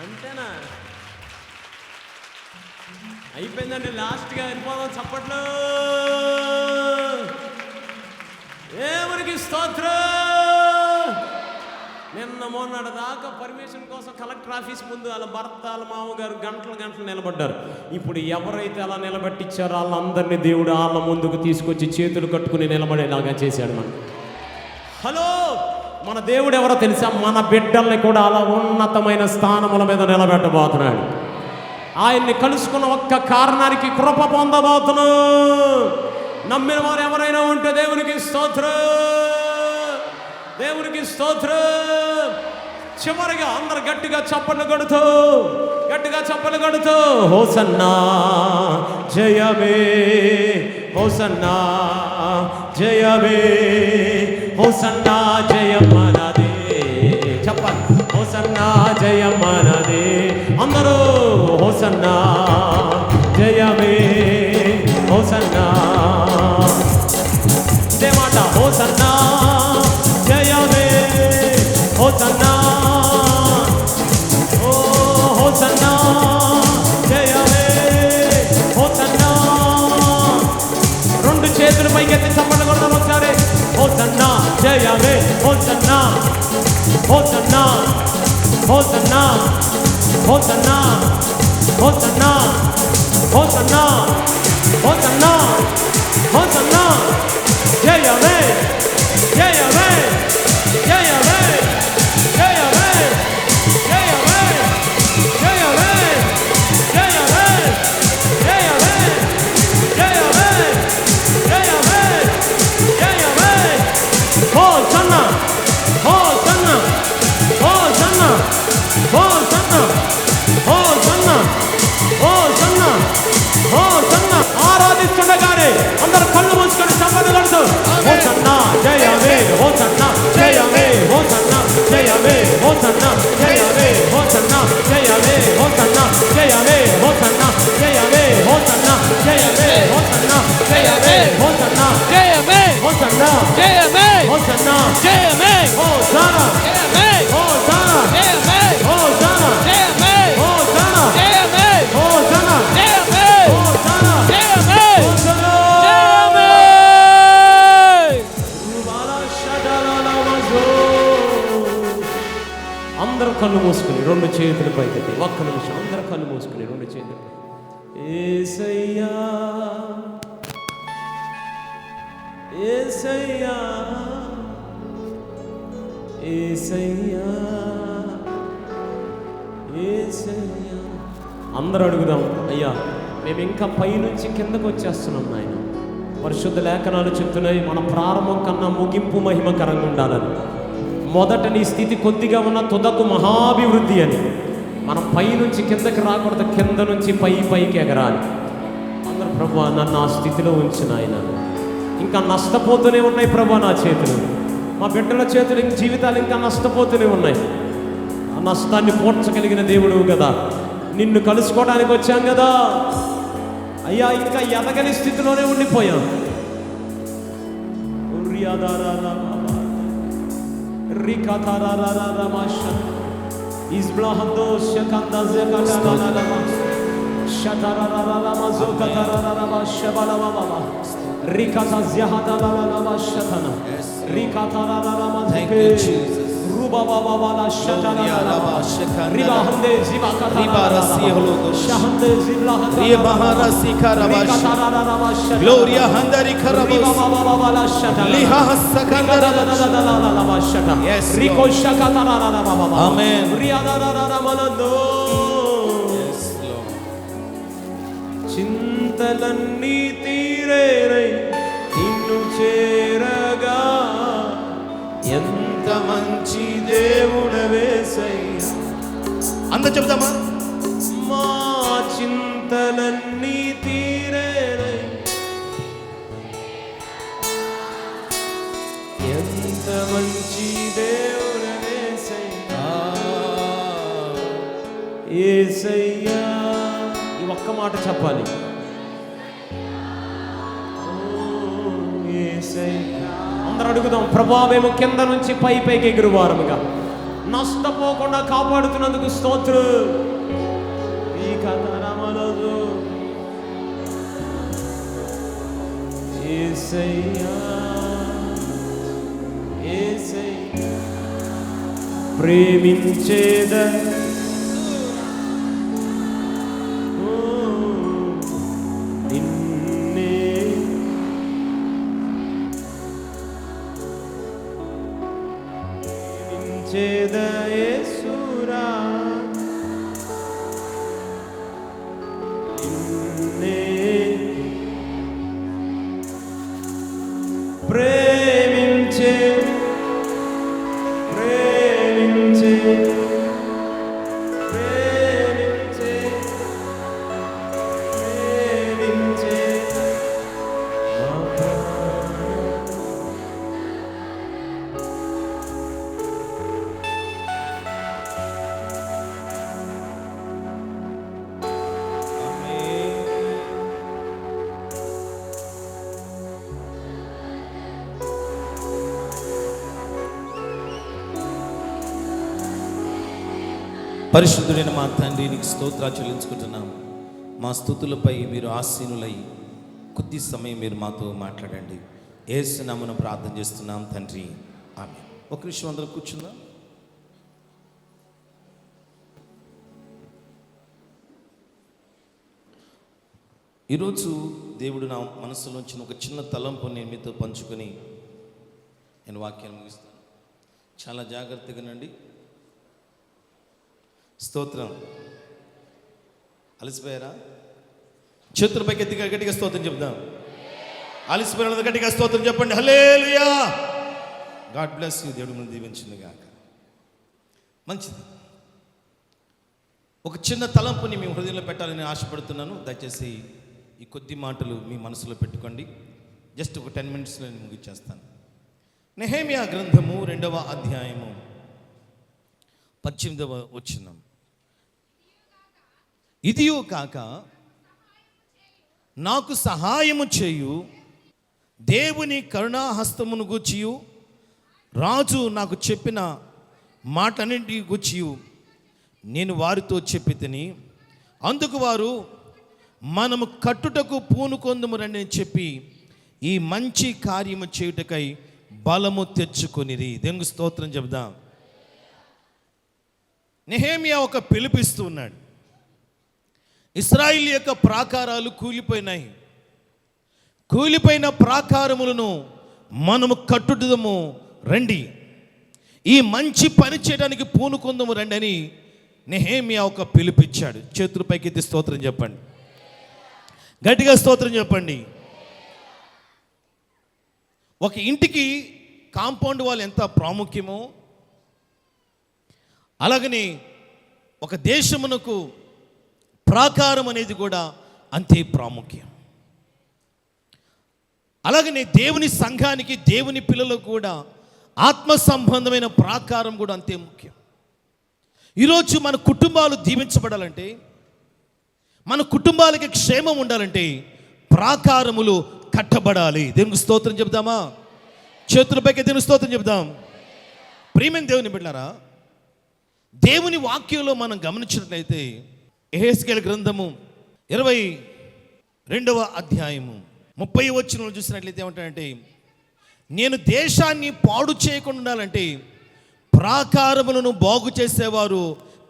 అంతేనా? అయిపోయిందండి, లాస్ట్గా వెళ్ళిపోదాం. చప్పట్లు. దేవునికి స్తోత్రం. నిన్న మొన్నటి దాకా పర్మిషన్ కోసం కలెక్టర్ ఆఫీస్ ముందు వాళ్ళ భర్త, వాళ్ళ మామగారు గంటలు నిలబడ్డారు. ఇప్పుడు ఎవరైతే అలా నిలబెట్టించారో వాళ్ళందరినీ దేవుడు వాళ్ళ ముందుకు తీసుకొచ్చి చేతులు కట్టుకుని నిలబడేలాగా చేశాడు. హలో, మన దేవుడు ఎవరో తెలుసా? మన బిడ్డల్ని కూడా అలా ఉన్నతమైన స్థానముల మీద నిలబెట్టబోతున్నాడు. ఆయన్ని కలుసుకున్న ఒక్క కారణానికి కృప పొందబోతున్నాం. నమ్మిన వారు ఎవరైనా ఉంటే దేవునికి స్తోత్రం, దేవునికి స్తోత్రం. చివరిగా అందరు గట్టిగా చప్పట్లు కొడుతూ హోసన్నా జయమే, హోసన్నా జయమే, హోసన్నా జయమనదే. చెప్పండి, హోసన్నా జయమనదే. అందరూ హోసన్నా జయమే, హోసన్నా. ఇదే మాట, హోసన్నా జయమే, హోసన్నా. ఓ హోసన్నా జయమే, hosanna. Hosanna hosanna hosanna hosanna hosanna hosanna hosanna జయమే జయమే జయమే జయమే జయమే జయమే జయమే జయమే జయమే జయమే జయమే hosanna hosanna hosanna hosanna hosanna hosanna hosanna ఆరాధిస్తుండగానే అందరూ కళ్ళు మూసుకొని చప్పట్లు కొడుతూ హోసన్నా జయమే హోసన్నా జయమే హోసన్నా జయమే హోసన్నా జయమే హోసన్నా జయమే హోసన్నా జయమే హోసన్నా జయమే హోసన్నా జయమే హోసన్నా జయమే హోసన్నా జయమే హోసన్నా జయమే హోసన్నా జయమే హోసన్నా జయమే హోసన్నా జయమే హోసన్నా జయమే హోసన్నా జయమే హోసన్నా జయమే హోసన్నా జయమే హోసన్నా జయమే అందరూ కళ్ళు మూసుకుని రెండు చేతులు పైకెత్తి ఒక్క నిమిషం అందరూ కళ్ళు మూసుకుని రెండు చేతులు యేసయ్యా యేసయ్యా యేసయ్యా యేసయ్యా అందరూ అడుగుదాం అయ్యా మేము ఇంకా పైనుంచి కిందకు వచ్చేస్తున్నాం నాయన పరిశుద్ధ లేఖనాలు చెప్తున్నాయి మన ప్రారంభం కన్నా ముగింపు మహిమకరంగా ఉండాలని మొదట నీ స్థితి కొద్దిగా ఉన్న తుదకు మహాభివృద్ధి అని మనం పైనుంచి కిందకి రాకూడదు కింద నుంచి పైకి ఎగరాలి అందరూ ప్రభా నన్ను ఆ స్థితిలో ఉంచిన ఆయన ఇంకా నష్టపోతూనే ఉన్నాయి ప్రభా నా చేతులు మా బిడ్డల చేతులు ఇంక జీవితాలు ఇంకా నష్టపోతూనే ఉన్నాయి ఆ నష్టాన్ని పోడ్చగలిగిన దేవుడు కదా నిన్ను కలుసుకోవడానికి వచ్చాం కదా అయ్యా ఇంకా ఎదగని స్థితిలోనే ఉండిపోయాం Thank you, Jesus. Gloria handari karabos. Liha sakandara. Yes, Lord. Amen. Yes, Lord. చింతలన్నీ తీరేరై నిన్ను చేరగా ఎంత మంచి దేవుడవేసయ్యా అందరూ చెప్తామా మా చింతలన్నీ తీరేరై ఎంత మంచి దేవుడవేసయ్యా యేసయ్యా ఈ ఒక్క మాట చెప్పాలి అందరూ అడుగుదాం ప్రభా మేము కింద నుంచి పైకి ఎగురువారముగా నష్టపోకుండా కాపాడుతున్నందుకు స్తోత్రం ఈ కథ రమలదు యేసయ్యా యేసయ్యా ప్రేమించేద యేసురా నిన్నే ప్రేమించే ప్రేమించే ప్రేమించే ప్రేమించే పరిశుద్ధుడైన మా తండ్రి నీకు స్తోత్రాలు చెల్లించుకుంటున్నాం. మా స్తుతులపై మీరు ఆసీనులై కొద్ది సమయం మీరు మాతో మాట్లాడండి. యేసు నామమున ప్రార్థన చేస్తున్నాం తండ్రి, ఆమేన్. ఒక నిమిషం అందరూ కూర్చుందాం. ఈరోజు దేవుడు నా మనసులో ఉంచిన ఒక చిన్న తలంపు నేను మీతో పంచుకొని నేను వాక్యాన్ని ముగిస్తాను. చాలా జాగ్రత్తగానండి. స్తోత్రం. అలసిపోయారా? చేతుల పైకి ఎత్తి గట్టిగా స్తోత్రం చెప్దాం. అలసిపోయిన గట్టిగా స్తోత్రం చెప్పండి. హల్లెలూయా. God bless you. దేవుడు మనం దీవించింది గాక. మంచిది. ఒక చిన్న తలంపుని మీ హృదయంలో పెట్టాలని ఆశపడుతున్నాను. దయచేసి ఈ కొద్ది మాటలు మీ మనసులో పెట్టుకోండి. జస్ట్ ఒక 10 మినిట్స్లో నేను ముగించేస్తాను. నెహెమ్యా గ్రంథము 2వ అధ్యాయము 18వ వచనం. ఇదియో కాక నాకు సహాయము చేయు దేవుని కరుణాహస్తమును గూర్చియు రాజు నాకు చెప్పిన మాటన్నింటి గూర్చియు నేను వారితో చెప్పి తిని, అందుకు వారు మనము కట్టుటకు పూనుకొందుము రండి అని చెప్పి ఈ మంచి కార్యము చేయుటకై బలము తెచ్చుకొనిరి. దేవునికి స్తోత్రం చెబుదాం. నెహెమ్యా ఒక పిలుపిస్తూ ఉన్నాడు. ఇశ్రాయేలు యొక్క ప్రాకారాలు కూలిపోయినాయి. కూలిపోయిన ప్రాకారములను మనము కట్టుదము రండి, ఈ మంచి పని చేయడానికి పూనుకొందుము రండి అని నెహెమ్యా ఒక పిలుపిచ్చాడు. చేతుల పైకి ఎత్తి స్తోత్రం చెప్పండి. గట్టిగా స్తోత్రం చెప్పండి. ఒక ఇంటికి కాంపౌండ్ వాల్ ఎంత ప్రాముఖ్యమో అలాగని ఒక దేశమునకు ప్రాకారం అనేది కూడా అంతే ప్రాముఖ్యం. అలాగనే దేవుని సంఘానికి, దేవుని పిల్లలకు కూడా ఆత్మ సంబంధమైన ప్రాకారం కూడా అంతే ముఖ్యం. ఈరోజు మన కుటుంబాలు దీవించబడాలంటే, మన కుటుంబాలకి క్షేమం ఉండాలంటే ప్రాకారములు కట్టబడాలి. దేవునికి స్తోత్రం చెప్దామా? చేతులపైకి దేవుని స్తోత్రం చెప్దాం. ప్రియమైన దేవుని బిడ్డలారా, దేవుని వాక్యంలో మనం గమనించినట్లయితే యెహెజ్కేలు గ్రంథము 22వ అధ్యాయము 30వ వచనం చూసినట్లయితే ఏమంటాడంటే, నేను దేశాన్ని పాడు చేయకుండా ఉండాలంటే ప్రాకారములను బాగు చేసేవారు,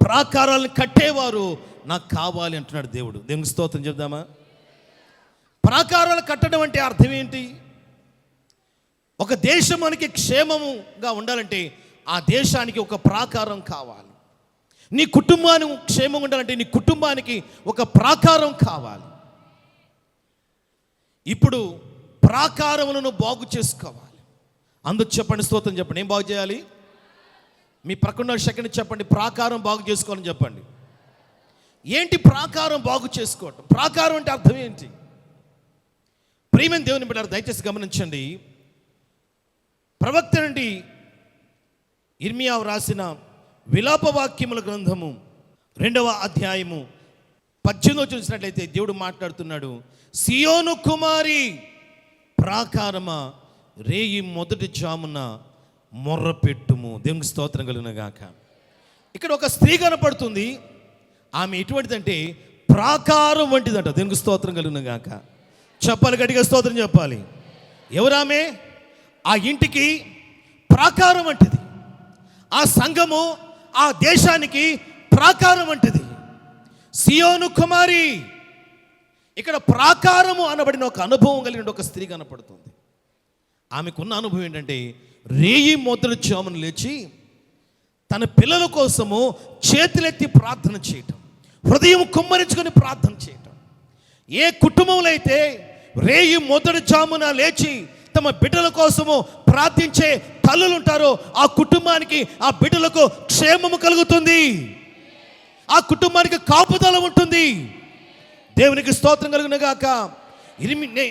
ప్రాకారాలను కట్టేవారు నాకు కావాలి అంటున్నాడు దేవుడు. దేవునికి స్తోత్రం చెప్దామా? ప్రాకారాలు కట్టడం అంటే అర్థం ఏంటి? ఒక దేశం మనకి క్షేమముగా ఉండాలంటే ఆ దేశానికి ఒక ప్రాకారం కావాలి. నీ కుటుంబానికి క్షేమంగా ఉండాలంటే నీ కుటుంబానికి ఒక ప్రాకారం కావాలి. ఇప్పుడు ప్రాకారములను బాగు చేసుకోవాలి. అందుకు చెప్పండి, స్తోత్రం చెప్పండి. ఏం బాగు చేయాలి? మీ ప్రక్కన సెకండ్ చెప్పండి, ప్రాకారం బాగు చేసుకోవాలని చెప్పండి. ఏంటి ప్రాకారం బాగు చేసుకోవటం? ప్రాకారం అంటే అర్థం ఏంటి? ప్రియమైన దేవుని బిడ్డలారా, దయచేసి గమనించండి. ప్రవక్త నుండి ఇర్మియా రాసిన విలాపవాక్యముల గ్రంథము 2వ అధ్యాయము 18వ చూసినట్లయితే దేవుడు మాట్లాడుతున్నాడు. సియోను కుమారి ప్రాకారమా, రేయి మొదటి జామున మొర్రపెట్టుము. దేవునికి స్తోత్రం కలుగును గాక. ఇక్కడ ఒక స్త్రీ కనపడుతుంది. ఆమె ఎటువంటిదంటే ప్రాకారం వంటిదంట. దేవునికి స్తోత్రం కలుగును గాక. చెప్పాలి, గట్టిగా స్తోత్రం చెప్పాలి. ఎవరామె? ఆ ఇంటికి ప్రాకారం వంటిది. ఆ సంఘము, ఆ దేశానికి ప్రాకారం వంటిది. సియోను కుమారి. ఇక్కడ ప్రాకారము అనబడిన ఒక అనుభవం కలిగిన ఒక స్త్రీ కనపడుతుంది. ఆమెకున్న అనుభవం ఏంటంటే రేయి మొదటి జామున లేచి తన పిల్లల కోసము చేతులెత్తి ప్రార్థన చేయటం, హృదయం కుమ్మరించుకొని ప్రార్థన చేయటం. ఏ కుటుంబంలో అయితే రేయి మొదటి జామున లేచి తమ బిడ్డల కోసము ప్రార్థించే తల్లులు ఉంటారో ఆ కుటుంబానికి, ఆ బిడ్డలకు క్షేమము కలుగుతుంది. ఆ కుటుంబానికి కాపుదల ఉంటుంది. దేవునికి స్తోత్రం కలుగును గాక.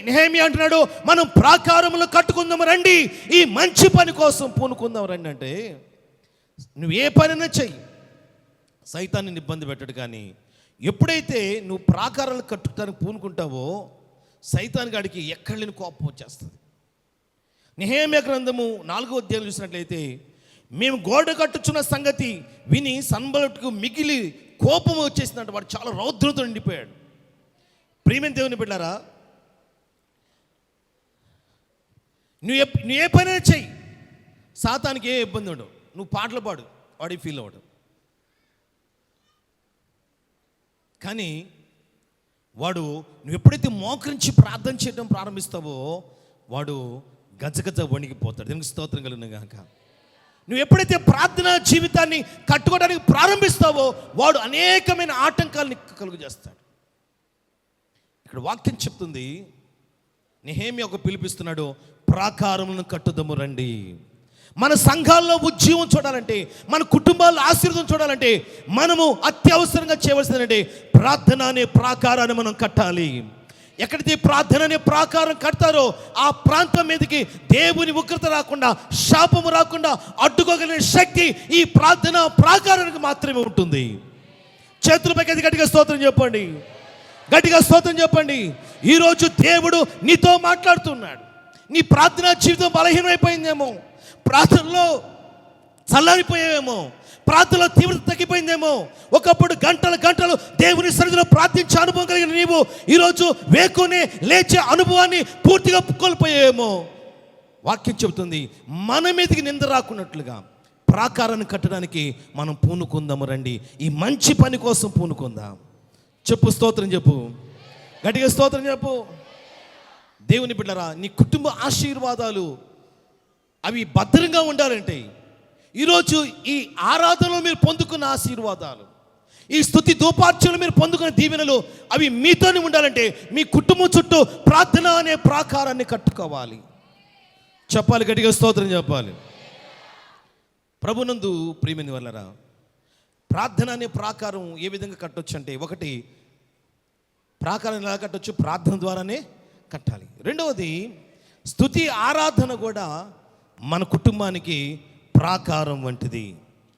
నెహెమ్యా అంటున్నాడు, మనం ప్రాకారములు కట్టుకుందాం రండి, ఈ మంచి పని కోసం పూనుకుందాం రండి. అంటే నువ్వు ఏ పనైనా చెయ్యి, సైతాన్ని ఇబ్బంది పెట్టడు. కానీ ఎప్పుడైతే నువ్వు ప్రాకారాలు కట్టుకోవడానికి పూనుకుంటావో సైతాన్ గాడికి ఎక్కడ లేని కోపం వచ్చేస్తుంది. నెహెమ్యా గ్రంథము 4వ అధ్యాయం చూసినట్లయితే, మేము గోడ కట్టుచున్న సంగతి విని సన్బలటుకు మిగిలి కోపం వచ్చేసిందంట. వాడు చాలా రౌద్రతో నిండిపోయాడు. ప్రియమైన దేవుని బిడ్డలారా, నువ్వు ఏ పనైనా చెయ్యి, సాతానికి ఏ ఇబ్బంది ఉండవు. నువ్వు పాటలు పాడు, వాడి ఫీల్ అవ్వడు. కానీ వాడు నువ్వు ఎప్పుడైతే మోకరించి ప్రార్థన చేయడం ప్రారంభిస్తావో వాడు గజగజ వణికిపోతాడు. దీనికి స్తోత్రం కలుగును గాక. నువ్వు ఎప్పుడైతే ప్రార్థన జీవితాన్ని కట్టుకోవడానికి ప్రారంభిస్తావో వాడు అనేకమైన ఆటంకాలని కలుగు చేస్తాడు. ఇక్కడ వాక్యం చెప్తుంది, నెహెమ్యా ఒక పిలిపిస్తున్నాడు, ప్రాకారములను కట్టుదము రండి. మన సంఘాల్లో ఉజ్జీవం చూడాలంటే, మన కుటుంబాల్లో ఆశీర్వాదం చూడాలంటే మనము అత్యవసరంగా చేయవలసిందంటే ప్రార్థన అనే ప్రాకారాన్ని మనం కట్టాలి. ఎక్కడైతే ప్రార్థన అనే ప్రాకారం కడతారో ఆ ప్రాంతం మీదకి దేవుని ఉగ్రత రాకుండా, శాపము రాకుండా అడ్డుకోగలిగిన శక్తి ఈ ప్రార్థన ప్రాకారానికి మాత్రమే ఉంటుంది. చేతులపైకి గట్టిగా స్తోత్రం చెప్పండి, గట్టిగా స్తోత్రం చెప్పండి. ఈరోజు దేవుడు నీతో మాట్లాడుతున్నాడు. నీ ప్రార్థనా జీవితం బలహీనమైపోయిందేమో, ప్రార్థనలో చల్లారిపోయావేమో, ప్రార్థనలో తీవ్రత తగ్గిపోయిందేమో. ఒకప్పుడు గంటలు గంటలు దేవుని సన్నిధిలో ప్రార్థించే అనుభవం కలిగిన నీవు ఈరోజు వేకునే లేచే అనుభవాన్ని పూర్తిగా కోల్పోయావేమో. వాక్యం చెబుతుంది, మన మీదకి నింద రాకున్నట్లుగా ప్రాకారాన్ని కట్టడానికి మనం పూనుకుందాము రండి. ఈ మంచి పని కోసం పూనుకుందాం. చెప్పు, స్తోత్రం చెప్పు, గట్టిగా స్తోత్రం చెప్పు. దేవుని బిడ్డలారా, నీ కుటుంబ ఆశీర్వాదాలు అవి భద్రంగా ఉండాలంటే ఈరోజు ఈ ఆరాధనలో మీరు పొందుకున్న ఆశీర్వాదాలు, ఈ స్తుతి ధూపార్చనలు మీరు పొందుకున్న దీవెనలు అవి మీతోనే ఉండాలంటే మీ కుటుంబం చుట్టూ ప్రార్థన అనే ప్రాకారాన్ని కట్టుకోవాలి. చెప్పాలి, గట్టిగా స్తోత్రం చెప్పాలి. ప్రభునందు ప్రియమైన వాళ్ళరా, ప్రార్థన అనే ప్రాకారం ఏ విధంగా కట్టొచ్చు అంటే, ఒకటి ప్రాకారం ఎలా కట్టొచ్చు, ప్రార్థన ద్వారానే కట్టాలి. రెండవది స్తుతి ఆరాధన కూడా మన కుటుంబానికి ప్రాకారం వంటిది.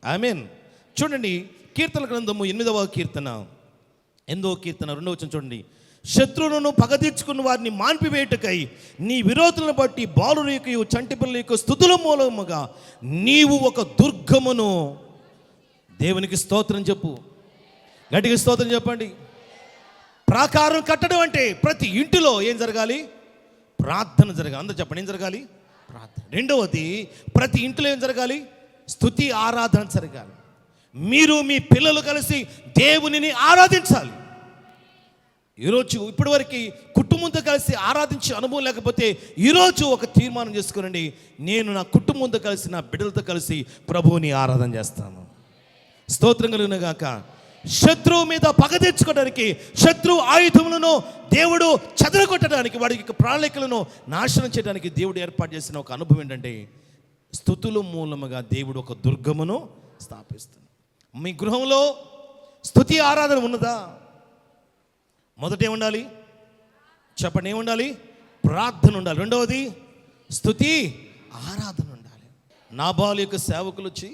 ఆమేన్. చూడండి, కీర్తన గ్రంథము 8వ కీర్తన 8వ కీర్తన 2వ వచనం చూడండి. శత్రువులను పగ తీర్చుకున్న వారిని మాన్పివేయుటకై నీ విరోధులను బట్టి బాలుల యొక్క చంటి పిల్లల యొక్క స్తుతుల మూలముగా నీవు ఒక దుర్గమును. దేవునికి స్తోత్రం చెప్పు, గట్టిగా స్తోత్రం చెప్పండి. ప్రాకారం కట్టడం అంటే ప్రతి ఇంటిలో ఏం జరగాలి? ప్రార్థన జరగాలి. అందరూ చెప్పండి, ఏం జరగాలి? ప్రార్థన. రెండవది, ప్రతి ఇంట్లో ఏం జరగాలి? స్తుతి ఆరాధన జరగాలి. మీరు మీ పిల్లలు కలిసి దేవునిని ఆరాధించాలి. ఈరోజు ఇప్పటివరకు కుటుంబంతో కలిసి ఆరాధించే అనుభవం లేకపోతే ఈరోజు ఒక తీర్మానం చేసుకోనండి, నేను నా కుటుంబంతో కలిసి నా బిడ్డలతో కలిసి ప్రభువుని ఆరాధన చేస్తాను. స్తోత్రం కలుగును గాక. శత్రువు మీద పగ తెచ్చుకోవడానికి, శత్రు ఆయుధములను దేవుడు చెదరగొట్టడానికి, వాడి ప్రణాళికలను నాశనం చేయడానికి దేవుడు ఏర్పాటు చేసిన ఒక అనుభవం ఏంటంటే స్తుతుల మూలముగా దేవుడు ఒక దుర్గమును స్థాపిస్తాడు. మీ గృహంలో స్తుతి ఆరాధన ఉన్నదా? మొదట ఏముండాలి చెప్పండి, ఏముండాలి? ప్రార్థన ఉండాలి. రెండవది స్తుతి ఆరాధన ఉండాలి. నాబాలు యొక్క సేవకులు వచ్చి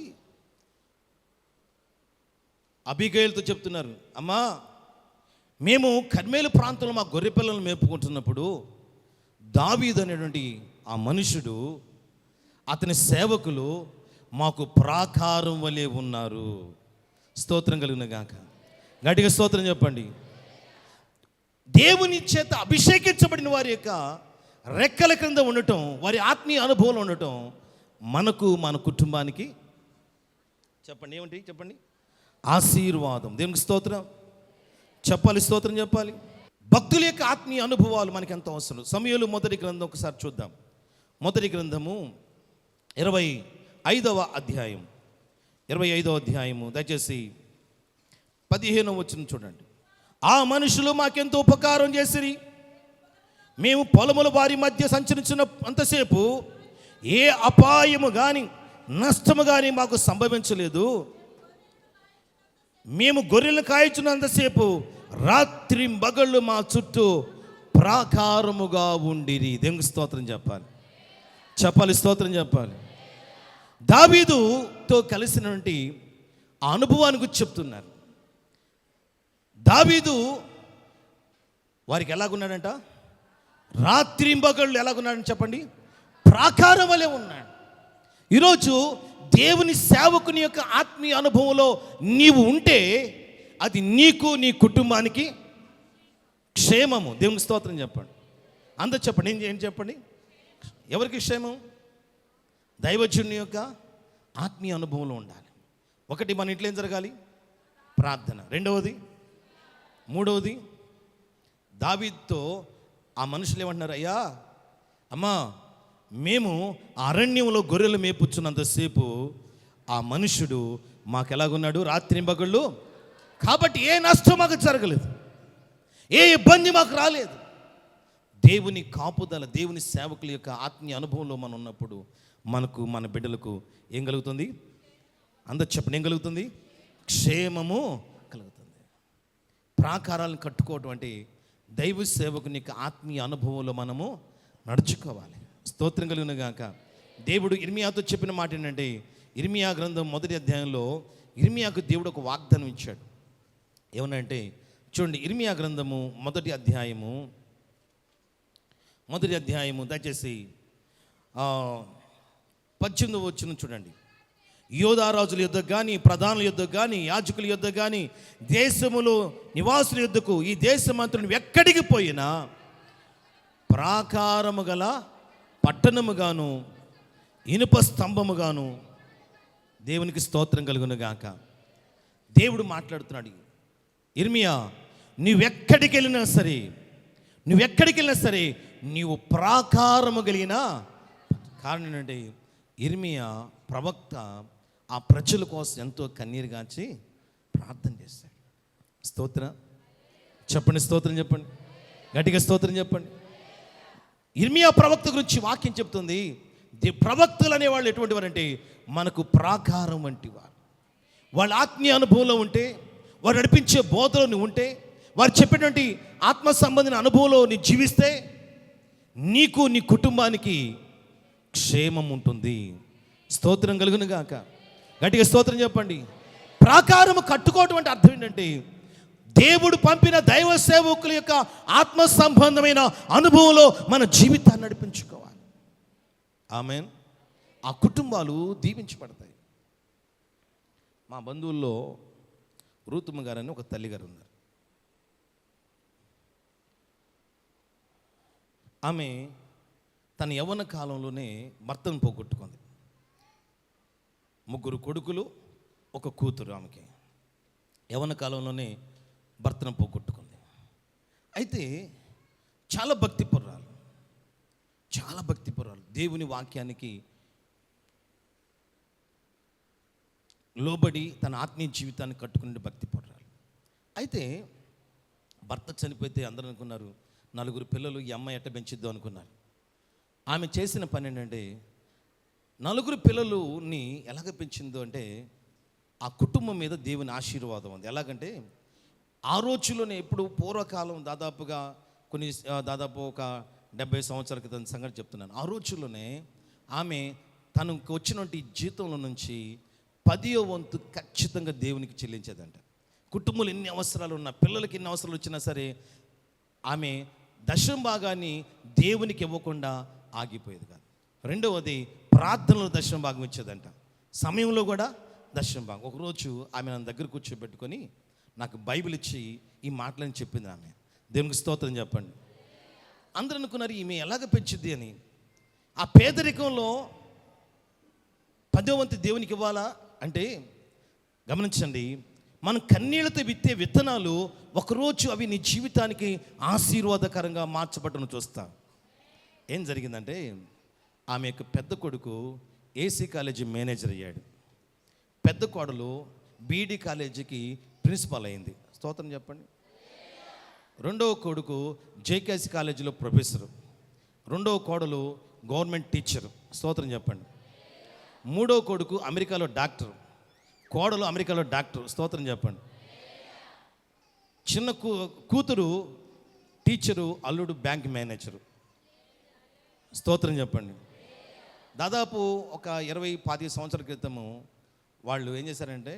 అబీగయల్తో చెప్తున్నారు, అమ్మా మేము కర్మేలు ప్రాంతంలో మా గొర్రె పిల్లలను మేపుకుంటున్నప్పుడు దావీదు అనేటువంటి ఆ మనుషుడు, అతని సేవకులు మాకు ప్రాకారం వలె ఉన్నారు. స్తోత్రం కలుగును గాక. గట్టిగా స్తోత్రం చెప్పండి. దేవుని చేత అభిషేకించబడిన వారి యొక్క రెక్కల క్రింద ఉండటం, వారి ఆత్మీయ అనుభవంలో ఉండటం మనకు, మన కుటుంబానికి చెప్పండి ఏమిటి? చెప్పండి, ఆశీర్వాదం. దేవునికి స్తోత్రం చెప్పాలి, స్తోత్రం చెప్పాలి. భక్తుల యొక్క ఆత్మీయ అనుభవాలు మనకి ఎంత అవసరం. సమూయేలు మొదటి గ్రంథం ఒకసారి చూద్దాం. మొదటి గ్రంథము 25వ అధ్యాయం, 25వ అధ్యాయము దయచేసి 15వ వచనం చూడండి. ఆ మనుషులు మాకెంతో ఉపకారం చేసిరి, మేము పొలముల వారి మధ్య సంచరించిన అంతసేపు ఏ అపాయము కానీ నష్టము కానీ మాకు సంభవించలేదు. మేము గొర్రెలను కాయచున్నంతసేపు రాత్రి మగళ్ళు మా చుట్టూ ప్రాకారముగా ఉండిరి. దేవునికి స్తోత్రం చెప్పాలి, చెప్పాలి, స్తోత్రం చెప్పాలి. దావీదుతో కలిసినటువంటి ఆ అనుభవాన్ని గురించి చెప్తున్నారు. దావీదు వారికి ఎలాగున్నాడంట? రాత్రి మగళ్ళు ఎలాగున్నాడని చెప్పండి? ప్రాకారం వలె ఉన్నాడు. ఈరోజు దేవుని సేవకుని యొక్క ఆత్మీయ అనుభవంలో నీవు ఉంటే అది నీకు, నీ కుటుంబానికి క్షేమము. దేవునికి స్తోత్రం చెప్పండి. అందరూ చెప్పండి, ఏం చెప్పండి, ఎవరికి క్షేమం? దైవజనుని యొక్క ఆత్మీయ అనుభవంలో ఉండాలి. ఒకటి, మన ఇంట్లో ఏం జరగాలి? ప్రార్థన. రెండవది, మూడవది దావీదుతో ఆ మనుషులు ఏమంటున్నారు, అయ్యా అమ్మా మేము అరణ్యంలో గొర్రెలు మేపుచ్చున్నంతసేపు ఆ మనుషుడు మాకు ఎలాగున్నాడు, రాత్రింబగళ్ళు, కాబట్టి ఏ నష్టం మాకు జరగలేదు, ఏ ఇబ్బంది మాకు రాలేదు. దేవుని కాపుదల, దేవుని సేవకుల యొక్క ఆత్మీయ అనుభవంలో మనం ఉన్నప్పుడు మనకు, మన బిడ్డలకు ఏం కలుగుతుంది? అందరు చెప్పండి, ఏం కలుగుతుంది? క్షేమము కలుగుతుంది. ప్రాకారాలను కట్టుకోవటం అంటే దైవ సేవకుని యొక్క ఆత్మీయ అనుభవంలో మనము నడుచుకోవాలి. స్తోత్రం కలుగును గాక. దేవుడు ఇర్మియాతో చెప్పిన మాట ఏంటంటే, ఇర్మియా గ్రంథం 1వ అధ్యాయంలో ఇర్మియాకు దేవుడు ఒక వాగ్దానం ఇచ్చాడు. ఏమనంటే చూడండి, ఇర్మియా గ్రంథము 1వ అధ్యాయము దయచేసి 18వ వచనం చూడండి. యోధారాజుల యుద్ధకు కానీ, ప్రధానుల యుద్ధకు కానీ, యాజకుల యుద్ధకు కానీ, దేశములో నివాసుల యుద్ధకు ఈ దేశమంతను ఎక్కడికి పోయినా ప్రాకారము గల పట్టణముగాను ఇనుప స్తంభముగాను, దేవునికి స్తోత్రం కలుగును గాక. దేవుడు మాట్లాడుతున్నాడు, ఇర్మియా నువ్వెక్కడికి వెళ్ళినా సరే నీవు ప్రాకారము కలిగిన. కారణం ఏంటంటే ఇర్మియా ప్రవక్త ఆ ప్రజల కోసం ఎంతో కన్నీరు గాంచి ప్రార్థన చేశాడు. స్తోత్రం చెప్పండి, స్తోత్రం చెప్పండి, గట్టిగా స్తోత్రం చెప్పండి. ఇర్మియా ప్రవక్త గురించి వాక్యం చెప్తుంది, ప్రవక్తలు అనేవాళ్ళు ఎటువంటి వారంటే మనకు ప్రాకారం వంటి వారు. వాళ్ళ ఆత్మీయ అనుభవంలో ఉంటే, వారు నడిపించే బోధలో నువ్వు ఉంటే, వారు చెప్పేటువంటి ఆత్మ సంబంధించిన అనుభవంలో నీ జీవిస్తే నీకు, నీ కుటుంబానికి క్షేమం ఉంటుంది. స్తోత్రం కలుగును గాక. గట్టిగా స్తోత్రం చెప్పండి. ప్రాకారము కట్టుకోవటం అంటే అర్థం ఏంటంటే దేవుడు పంపిన దైవ సేవకుల యొక్క ఆత్మ సంబంధమైన అనుభవంలో మన జీవితాన్ని నడిపించుకోవాలి. ఆమేన్. ఆ కుటుంబాలు దీవించబడతాయి. మా బంధువుల్లో రూతుమ్మ గారు అని ఒక తల్లిగారు ఉన్నారు. ఆమె తన యవ్వన కాలంలోనే భర్తను పోగొట్టుకుంది. 3 కొడుకులు, 1 కూతురు. ఆమెకి యవ్వన కాలంలోనే భర్తను పోగొట్టుకుంది. అయితే చాలా భక్తిపరురాలు, దేవుని వాక్యానికి లోబడి తన ఆత్మీయ జీవితాన్ని కట్టుకునే భక్తిపరురాలు. అయితే భర్త చనిపోతే అందరూ అనుకున్నారు 4 పిల్లలు ఈ అమ్మాయి ఎట్ట పెంచిద్దో అనుకున్నారు. ఆమె చేసిన పని ఏంటంటే 4 పిల్లలని ఎలాగ పెంచిందో అంటే ఆ కుటుంబం మీద దేవుని ఆశీర్వాదం ఉంది. ఎలాగంటే ఆ రోజుల్లోనే, ఇప్పుడు పూర్వకాలం దాదాపు ఒక 70 సంవత్సరాల క్రితం సంగతి చెప్తున్నాను. ఆ రోజుల్లోనే ఆమె తనకు వచ్చినటువంటి జీతంలో నుంచి 10వ వంతు ఖచ్చితంగా దేవునికి చెల్లించేదంట. కుటుంబంలో ఎన్ని అవసరాలు ఉన్నా, పిల్లలకి ఎన్ని అవసరాలు వచ్చినా సరే ఆమె దశమ భాగాన్ని దేవునికి ఇవ్వకుండా ఆగిపోయేది కాదు. రెండవది, ప్రార్థనలో దశమ భాగం ఇచ్చేదంట, సమయంలో కూడా దశమ భాగం. ఒకరోజు ఆమె నా దగ్గర కూర్చోబెట్టుకొని నాకు బైబిల్ ఇచ్చి ఈ మాటలని చెప్పింది. ఆమె దేవునికి స్తోత్రం చెప్పండి. అందరూ అనుకున్నారు ఈమె ఎలాగ పెంచుద్ది అని. ఆ పేదరికంలో 10వ వంతు దేవునికి ఇవ్వాలా అంటే గమనించండి, మనం కన్నీళ్లతో విత్తే విత్తనాలు ఒకరోజు అవి నీ జీవితానికి ఆశీర్వాదకరంగా మార్చబడటం చూస్తా. ఏం జరిగిందంటే ఆమె యొక్క పెద్ద కొడుకు ఏసీ కాలేజీ మేనేజర్ అయ్యాడు. పెద్ద కోడలు బీడీ కాలేజీకి ప్రిన్సిపాల్ అయింది. స్తోత్రం చెప్పండి. రెండవ కొడుకు జేకేసీ కాలేజీలో ప్రొఫెసరు. రెండవ కోడలు గవర్నమెంట్ టీచరు. స్తోత్రం చెప్పండి. మూడవ కొడుకు అమెరికాలో డాక్టరు, కోడలు అమెరికాలో డాక్టర్. స్తోత్రం చెప్పండి. చిన్న కూతురు టీచరు, అల్లుడు బ్యాంక్ మేనేజరు. స్తోత్రం చెప్పండి. దాదాపు ఒక 20-25 సంవత్సరాల క్రితము వాళ్ళు ఏం చేశారంటే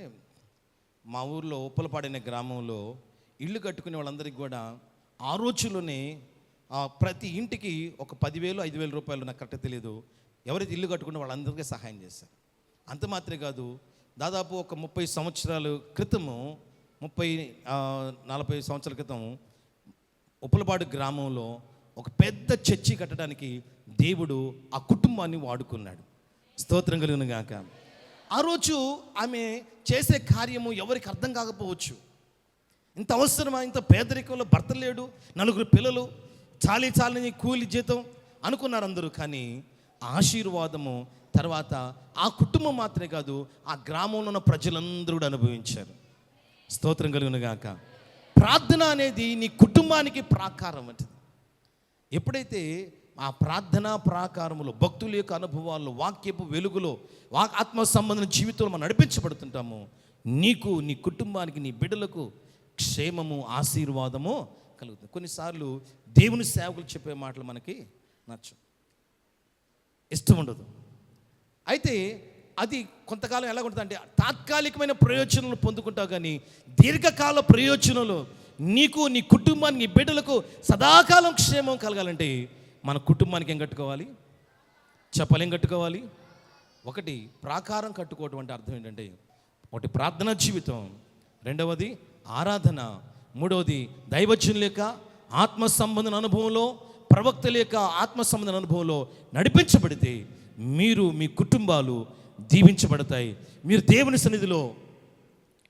మా ఊర్లో ఉప్పలపాడైన గ్రామంలో ఇల్లు కట్టుకునే వాళ్ళందరికీ కూడా ఆ రోజుల్లోనే ప్రతి ఇంటికి ఒక 10,000-5,000 రూపాయలు, నాకు కరెక్ట్ తెలియదు, ఎవరైతే ఇల్లు కట్టుకునే వాళ్ళందరికీ సహాయం చేశారు. అంత మాత్రమే కాదు, దాదాపు ఒక 30 సంవత్సరాల క్రితము, 30-40 సంవత్సరాల క్రితం ఉప్పలపాడు గ్రామంలో ఒక పెద్ద చర్చి కట్టడానికి దేవుడు ఆ కుటుంబాన్ని వాడుకున్నాడు. స్తోత్రం కలుగును గాక. ఆ రోజు ఆమె చేసే కార్యము ఎవరికి అర్థం కాకపోవచ్చు, ఇంత అవసరమా? ఇంత పేదరికంలో భర్త లేడు, 4 పిల్లలు, చాలని కూలి జీతం అనుకున్నారు అందరూ. కానీ ఆ ఆశీర్వాదము తర్వాత ఆ కుటుంబం మాత్రమే కాదు, ఆ గ్రామంలో ఉన్న ప్రజలందరూ కూడా అనుభవించారు. స్తోత్రం కలుగును గాక. ప్రార్థన అనేది నీ కుటుంబానికి ప్రాకారం వంటిది. ఎప్పుడైతే ఆ ప్రార్థనా ప్రాకారములో భక్తుల యొక్క అనుభవాల్లో, వాక్యపు వెలుగులో, ఆత్మ సంబంధం జీవితంలో మనం నడిపించబడుతుంటాము, నీకు, నీ కుటుంబానికి, నీ బిడ్డలకు క్షేమము, ఆశీర్వాదము కలుగుతుంది. కొన్నిసార్లు దేవుని సేవకులు చెప్పే మాటలు మనకి నచ్చవు, ఇష్టం ఉండదు. అయితే అది కొంతకాలం ఎలా ఉంటుందంటే తాత్కాలికమైన ప్రయోజనాలు పొందుకుంటావు, కానీ దీర్ఘకాల ప్రయోజనాలు నీకు, నీ కుటుంబానికి, నీ బిడ్డలకు సదాకాలం క్షేమం కలగాలంటే మన కుటుంబానికి ఏం కట్టుకోవాలి? చెప్పలేం కట్టుకోవాలి. ఒకటి ప్రాకారం కట్టుకోవటం అంటే అర్థం ఏంటంటే, ఒకటి ప్రార్థనా జీవితం, రెండవది ఆరాధన, మూడవది దైవజనుల యొక్క ఆత్మ సంబంధన అనుభవంలో, ప్రవక్తల యొక్క ఆత్మ సంబంధన అనుభవంలో నడిపించబడితే మీరు, మీ కుటుంబాలు దీవించబడతాయి. మీరు దేవుని సన్నిధిలో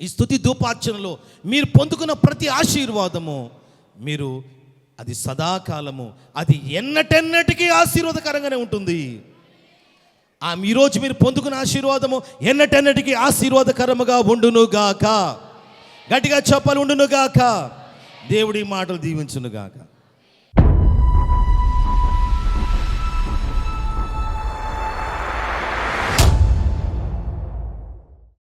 ఈ స్తుతి ధూపార్చనలో మీరు పొందుకున్న ప్రతి ఆశీర్వాదము, మీరు అది సదాకాలము, అది ఎన్నటెన్నటికీ ఆశీర్వాదకరంగానే ఉంటుంది. ఈరోజు మీరు పొందుకున్న ఆశీర్వాదము ఎన్నటెన్నటికీ ఆశీర్వాదకరముగా ఉండునుగాక. గట్టిగా చెప్పాలి, ఉండునుగాక. దేవుడి మాటలు దీవించునుగాక.